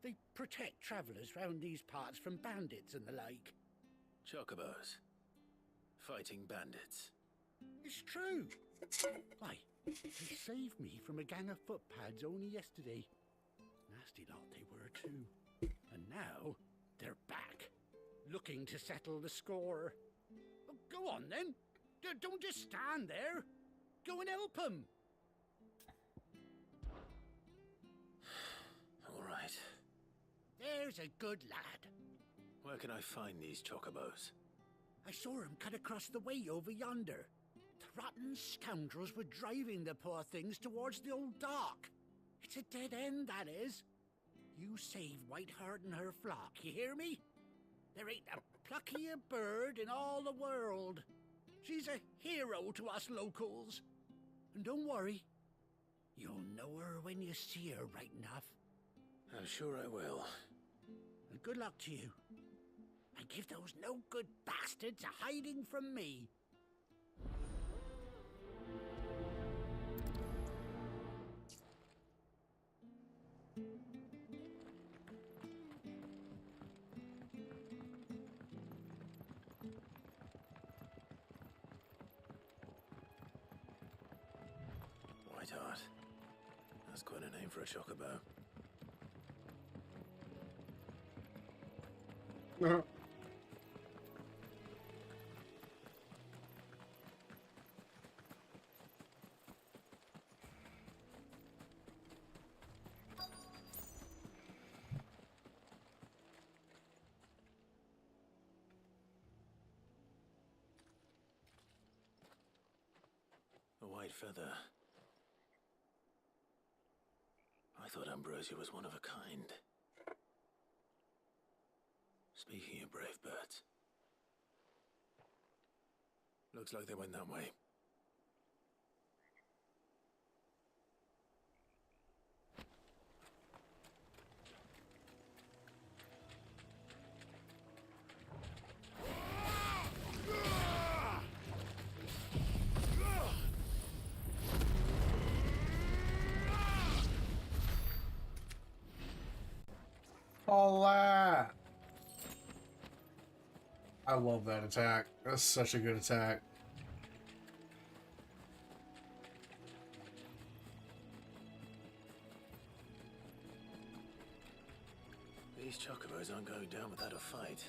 They protect travellers round these parts from bandits and the like. Chocobos? Fighting bandits? It's true. Why, they saved me from a gang of footpads only yesterday. Nasty lot they were too. And now, they're back, looking to settle the score. Well, go on then. Don't just stand there. Go and help them. All right. There's a good lad. Where can I find these chocobos? I saw him cut across the way over yonder. The rotten scoundrels were driving the poor things towards the old dock. It's a dead end, that is. You save Whiteheart and her flock, you hear me? There ain't a pluckier bird in all the world. She's a hero to us locals. And don't worry, you'll know her when you see her right enough. I'm sure I will. And good luck to you. And give those no-good bastards a hiding from me. Whiteheart. That's quite a name for a chocobo. A white feather. I thought Ambrosia was one of a kind. Speaking of brave birds. Looks like they went that way. All that. I love that attack. That's such a good attack. These chocobos aren't going down without a fight.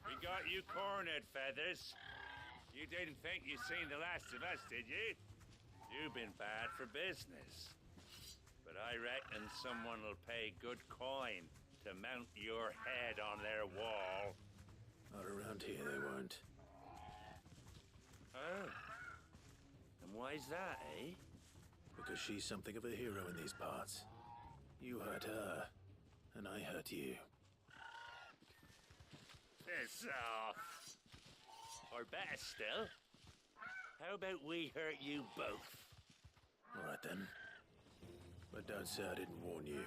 We got you cornered, Feathers. You didn't think you'd seen the last of us, did you? You've been bad for business. But I reckon someone will pay good coin to mount your head on their wall. Not around here, they won't. Oh. And why's that, eh? Because she's something of a hero in these parts. You hurt her, and I hurt you. Piss off. Or better still, how about we hurt you both? All right then. But don't say I didn't warn you.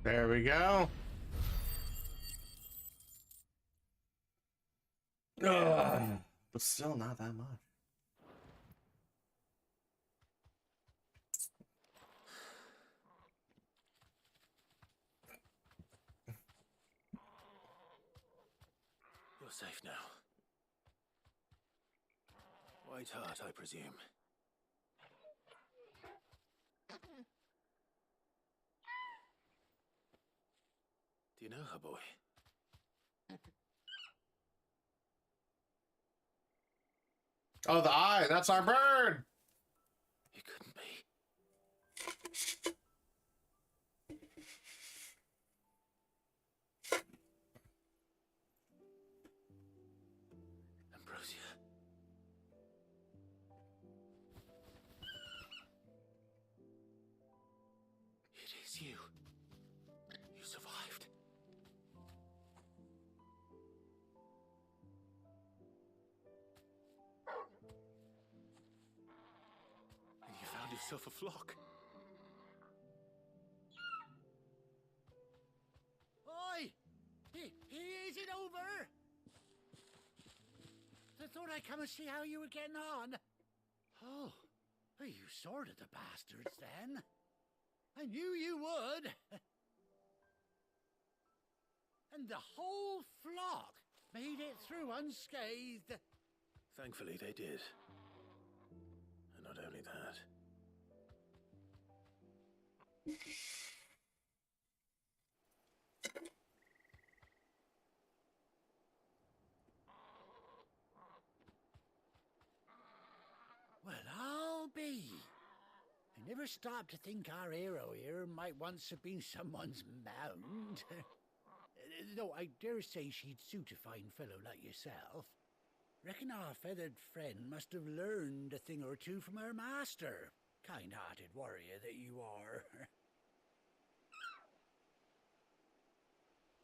There we go. Ugh. But still not that much. You're safe now. White Hart, I presume. Do you know her, boy? Oh, the eye! That's our bird! It couldn't be. Ambrosia. It is you. You survived. And you found yourself a flock. Oi! Is it over? I thought I'd come and see how you were getting on. Oh, well, you sorted the bastards then. I knew you would. And the whole flock made it through unscathed. Thankfully, they did. And not only that. Well, I'll be. I never stopped to think our hero here might once have been someone's mound. Though I dare say she'd suit a fine fellow like yourself. Reckon our feathered friend must have learned a thing or two from her master. Kind-hearted warrior that you are.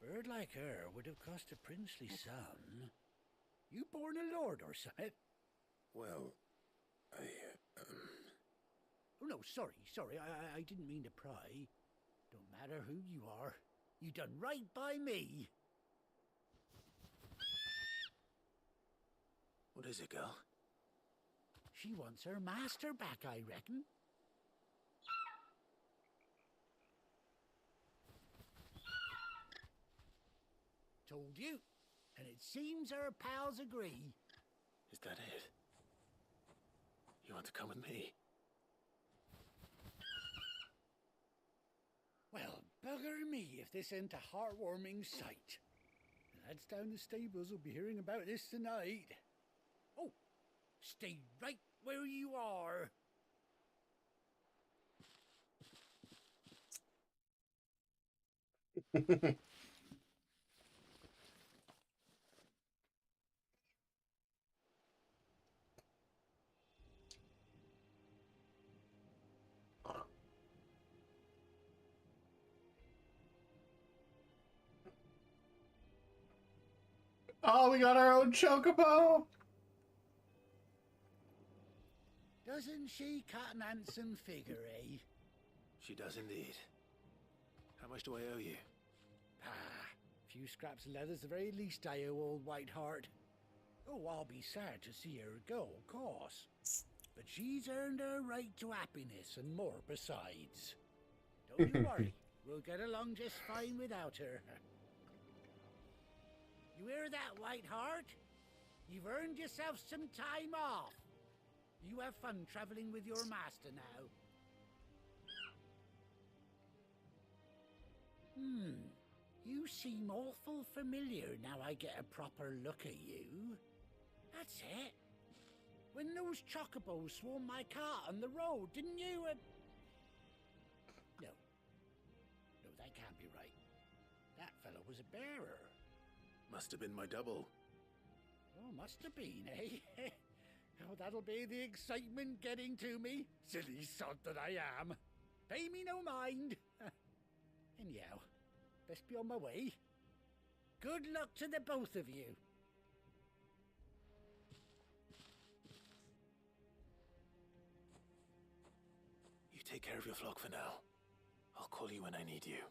Bird like her would have cost a princely sum. You born a lord or something? Well, Oh, no, sorry, I didn't mean to pry. Don't matter who you are. You done right by me. What is it, girl? She wants her master back, I reckon. Told you. And it seems our pals agree. Is that it? You want to come with me? Well, bugger me if this ain't a heartwarming sight. The lads down the stables will be hearing about this tonight. Oh, stay right where you are. Oh, we got our own chocobo! Doesn't she cut an handsome figure, eh? She does indeed. How much do I owe you? A few scraps of leather's the very least I owe old Whiteheart. Oh, I'll be sad to see her go, of course. But she's earned her right to happiness and more besides. Don't you worry, we'll get along just fine without her. You hear that, Whiteheart? You've earned yourself some time off. You have fun traveling with your master now. You seem awful familiar now I get a proper look at you. That's it. When those chocobos swarmed my cart on the road, didn't you? No, that can't be right. That fellow was a bearer. Must have been my double. Oh, must have been, eh? Oh, that'll be the excitement getting to me. Silly sod that I am. Pay me no mind. Anyhow, best be on my way. Good luck to the both of you. You take care of your flock for now. I'll call you when I need you.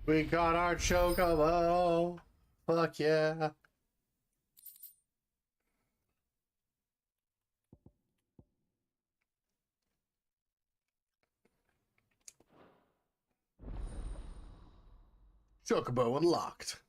We got our chocobo. Fuck yeah. Chocobo unlocked.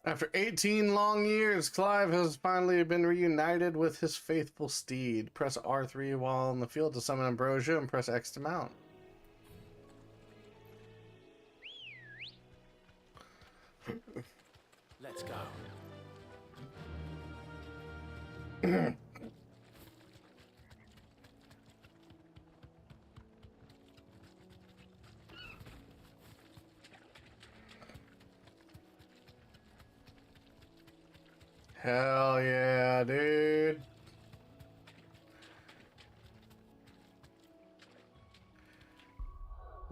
After 18 long years, Clive has finally been reunited with his faithful steed. Press R3 while in the field to summon Ambrosia and press X to mount. Let's go. Hell yeah, dude.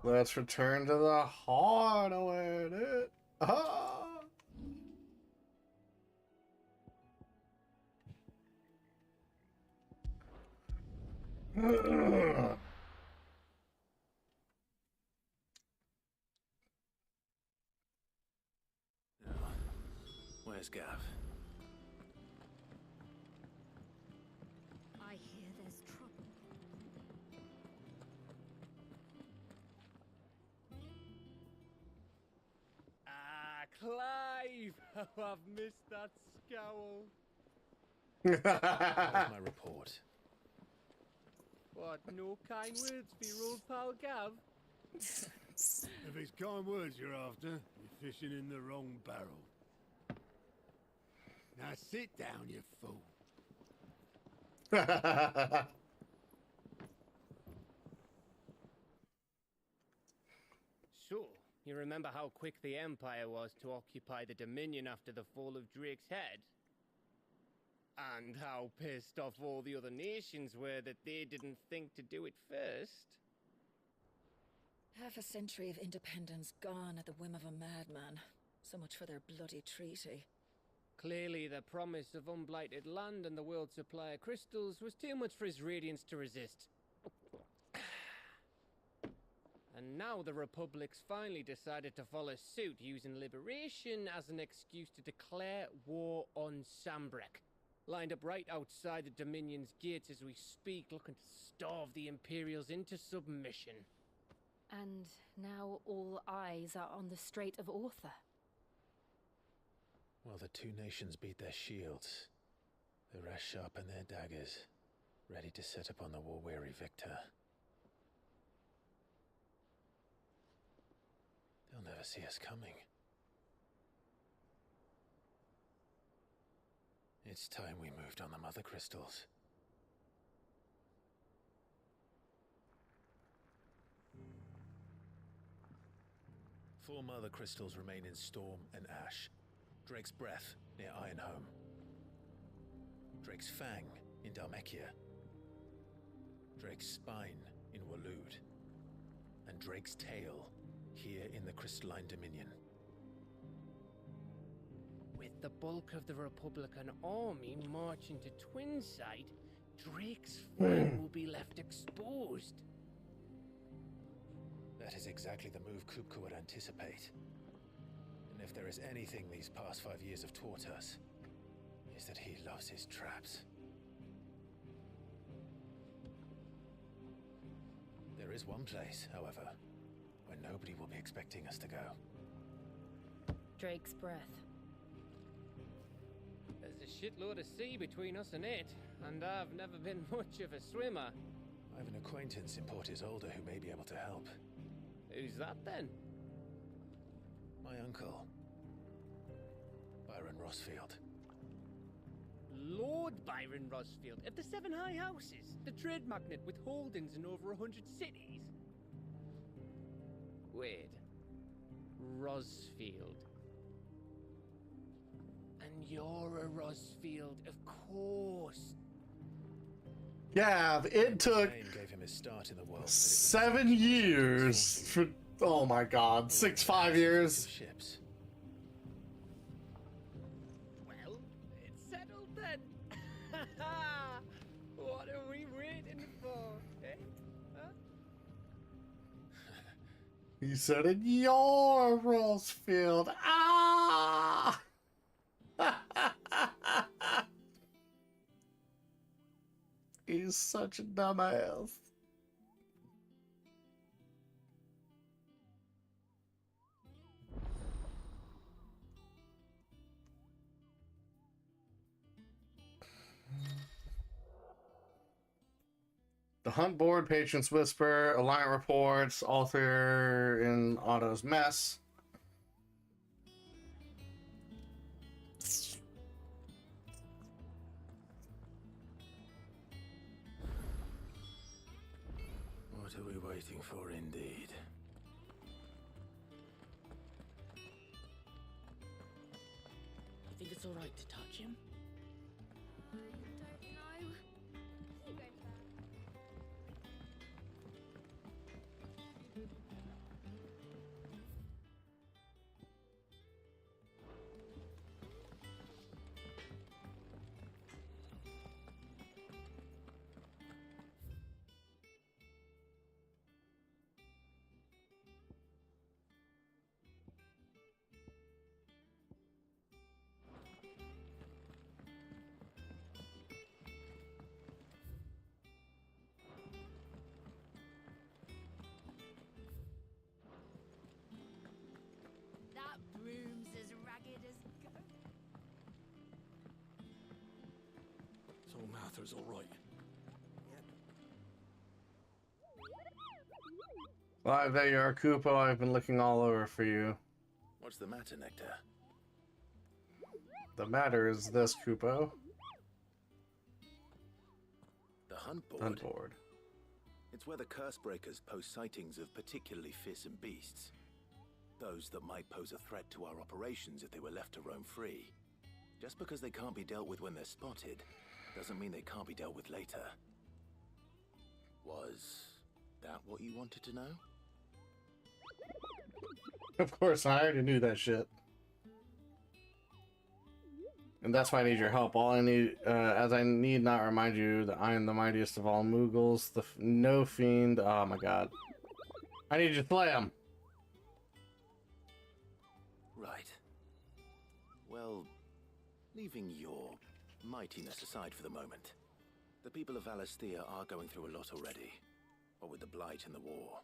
Let's return to the hardware, dude. Ah. Where's Gav? I hear there's trouble. Ah, Clive! Oh, I've missed that scowl. Where's my report? What, no kind words for your old pal Gav? If it's kind words you're after, you're fishing in the wrong barrel. Now sit down, you fool. So, you remember how quick the Empire was to occupy the Dominion after the fall of Drake's head? And how pissed off all the other nations were that they didn't think to do it first? Half a century of independence gone at the whim of a madman. So much for their bloody treaty. Clearly, the promise of unblighted land and the world's supply of crystals was too much for his radiance to resist. And now the Republic's finally decided to follow suit, using liberation as an excuse to declare war on Sambrek. Lined up right outside the Dominion's gates as we speak, looking to starve the Imperials into submission. And now all eyes are on the Strait of Author. Well, the two nations beat their shields. The rest sharpen their daggers, ready to set upon the war-weary victor. They'll never see us coming. It's time we moved on the Mother Crystals. Four Mother Crystals remain in Storm and Ash. Drake's Breath near Ironhome. Drake's Fang in Dhalmekia. Drake's Spine in Waloed. And Drake's Tail here in the Crystalline Dominion. With the bulk of the Republican army marching to Twinside, Drake's fang will be left exposed. That is exactly the move Kupka would anticipate. And if there is anything these past 5 years have taught us, is that he loves his traps. There is one place, however, where nobody will be expecting us to go. Drake's Breath. There's a shitload of sea between us and it, and I've never been much of a swimmer. I have an acquaintance in Port Isolde who may be able to help. Who's that then? My uncle, Byron Rosfield. Lord Byron Rosfield of the Seven High Houses, the trade magnate with holdings in over 100 cities. Wait, Rosfield. And you're a Rosfield, of course. Yeah, it took Gave him his start in the world, 7 years for, oh my god, 5 years. Ships. Well, it's settled then. What are we waiting He said, in your rose field. Ah! He's such a dumbass. The Hunt Board, Patience Whisper, Alliant Reports, Author in Otto's Mess. What are we waiting for, indeed? You think it's alright to touch him? Don't know. You go first. That broom's as ragged as go. So Martha's all right. Live, there you are, Kupo. I've been looking all over for you. What's the matter, Nectar? The matter is this, Kupo. The Hunt Board? Hunt Board. It's where the Cursebreakers post sightings of particularly fearsome beasts. Those that might pose a threat to our operations if they were left to roam free. Just because they can't be dealt with when they're spotted, doesn't mean they can't be dealt with later. Was that what you wanted to know? Of course, I already knew that shit. And that's why I need your help. All I need, as I need not remind you that I am the mightiest of all Moogles, the no fiend. Oh my god. I need you to play him. Right. Well, leaving your mightiness aside for the moment, the people of Valisthea are going through a lot already. What with the Blight and the war.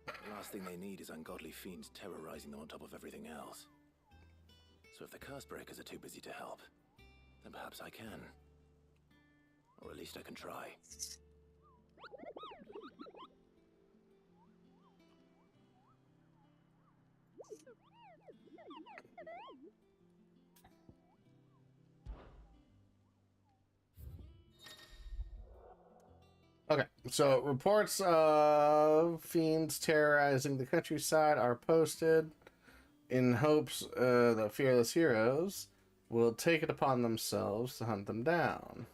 The last thing they need is ungodly fiends terrorizing them on top of everything else. So if the Cursebreakers are too busy to help, then perhaps I can. Or at least I can try. Okay, so reports of fiends terrorizing the countryside are posted in hopes that fearless heroes will take it upon themselves to hunt them down.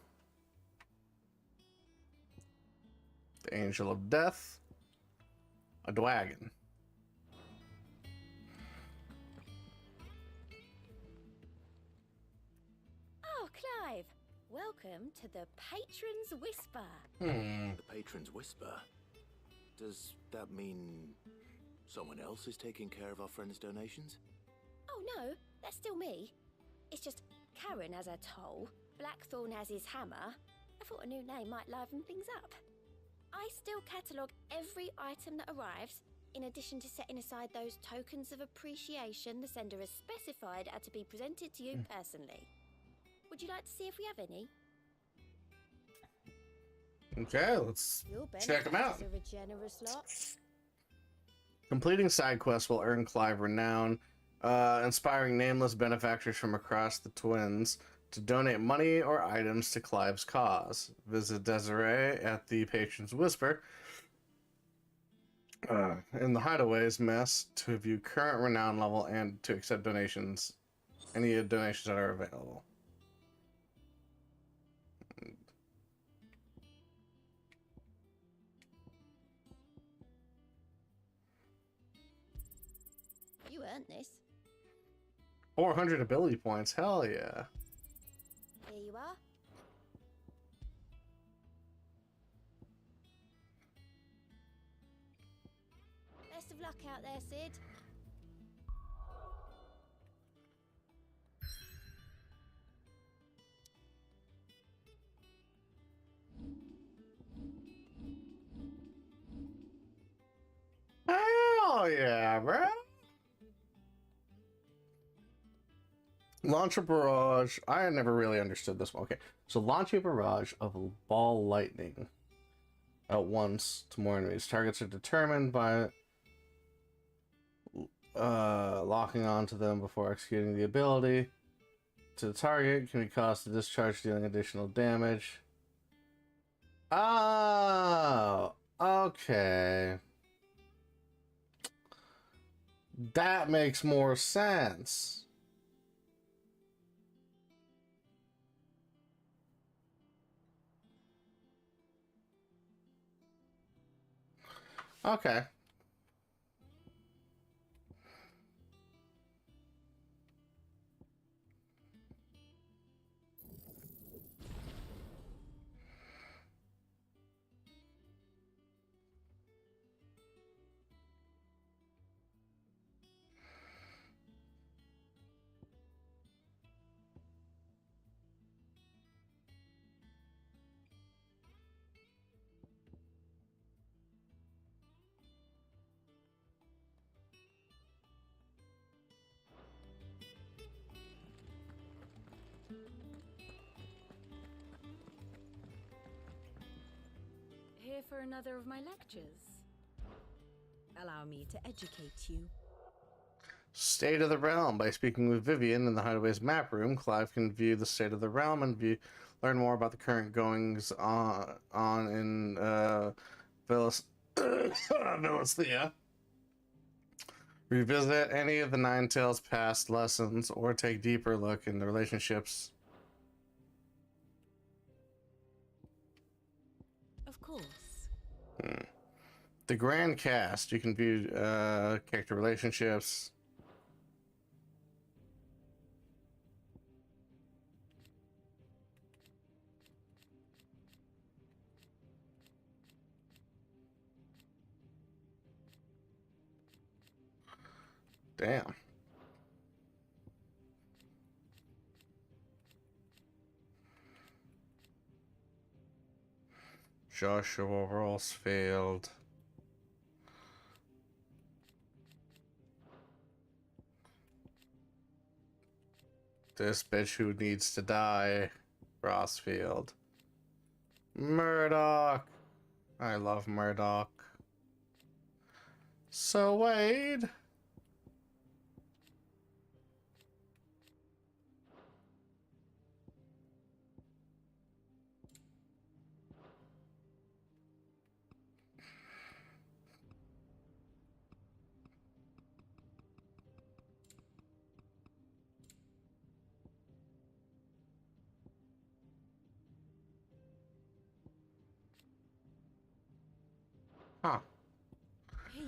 The Angel of Death, a dragon. Oh, Clive! Welcome to the Patron's Whisper. The Patron's Whisper? Does that mean someone else is taking care of our friend's donations? Oh no, that's still me. It's just Karen has her toll, Blackthorn has his hammer. I thought a new name might liven things up. I still catalogue every item that arrives, in addition to setting aside those tokens of appreciation the sender has specified are to be presented to you personally. Would you like to see if we have any? Okay, let's check them out. Are a generous lot. Completing side quests will earn Clive renown, inspiring nameless benefactors from across the Twins to donate money or items to Clive's cause. Visit Desiree at the Patron's Whisper in the Hideaways mess to view current renown level and to accept donations, any donations that are available. You earned this. 400 ability points, hell yeah. Here you are. Best of of luck out there, Sid. Hell yeah, bro. Launch a barrage. I never really understood this one. Okay, so launch a barrage of ball lightning at once to more enemies. Targets are determined by locking onto them before executing the ability. To the target can be caused to discharge, dealing additional damage. Oh, okay. That makes more sense. Okay. Here for another of my lectures. Allow me to educate you. State of the realm. By speaking with Vivian in the Hideaway's map room, Clive can view the state of the realm and learn more about the current goings on in Villasthea. Revisit any of the Nine Tails' past lessons or take deeper look in the relationships. Of course. The Grand Cast. You can view character relationships. Damn. Joshua Ross failed. This bitch who needs to die. Rossfield. Murdoch. I love Murdoch. So Wade. Huh. Here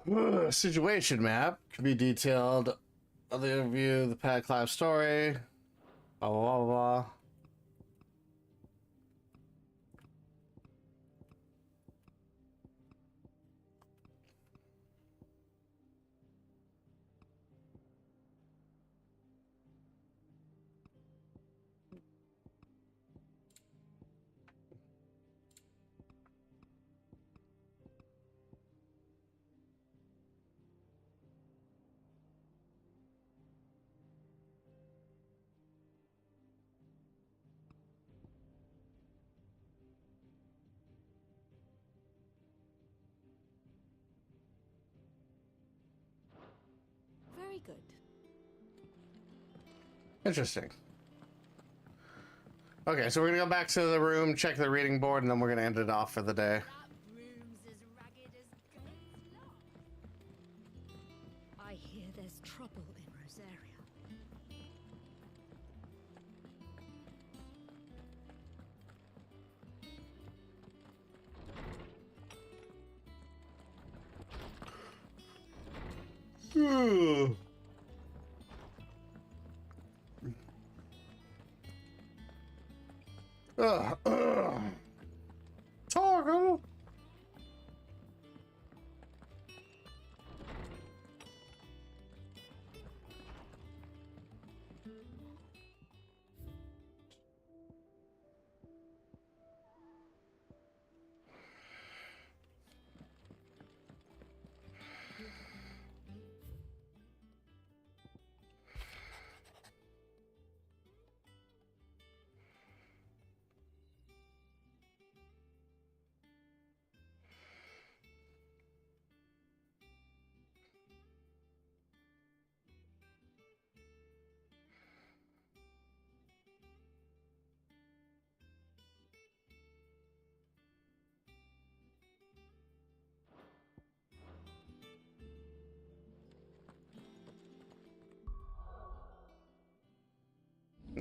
you are. Situation map can be detailed. Other view the Pat Clive story. Blah blah blah blah. Very good. Interesting. Okay, so we're gonna go back to the room, check the reading board, and then we're gonna end it off for the day. I hear there's trouble in Rosaria. Toggle.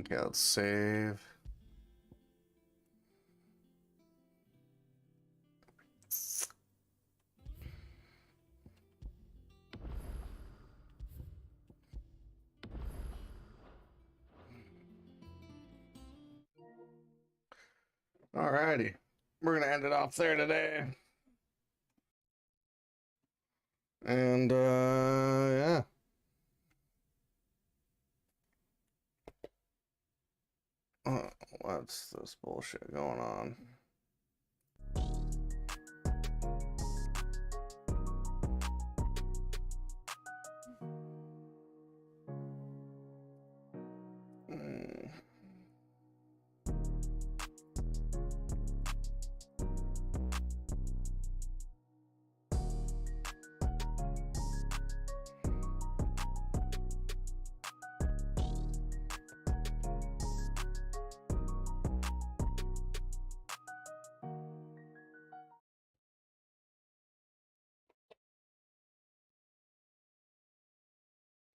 Okay, let's save. Alrighty. We're gonna end it off there today. And yeah. What's this bullshit going on?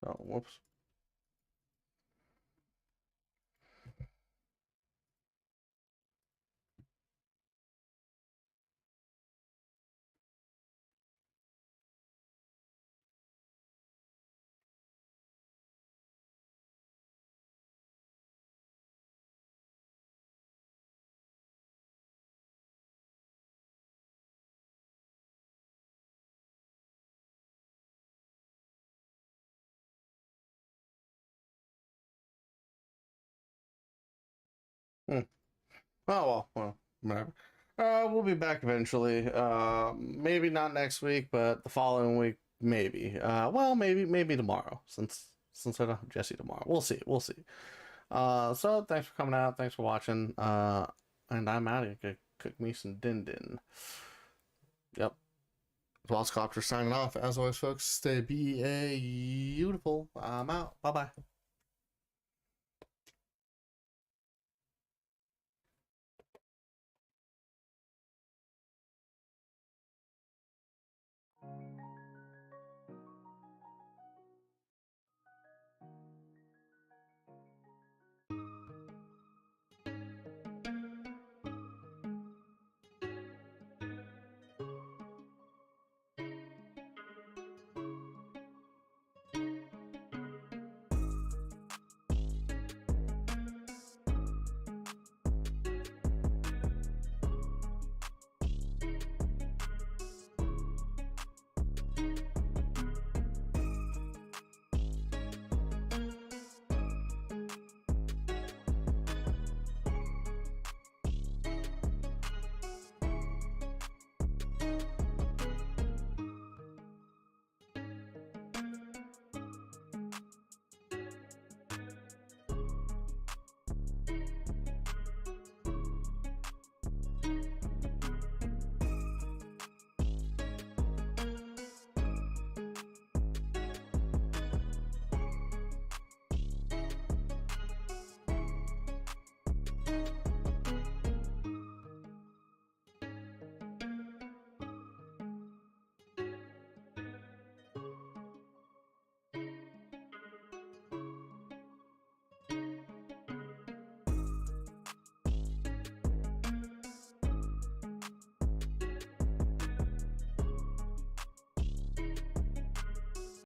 Oh, whoops. Oh well, whatever. We'll be back eventually. Maybe not next week, but the following week, maybe. Well, maybe tomorrow, since I don't have Jesse tomorrow. We'll see. So thanks for coming out. Thanks for watching. And I'm out of here. Cook me some din din. Yep. Velociraptor signing off. As always, folks, stay beautiful. I'm out. Bye bye.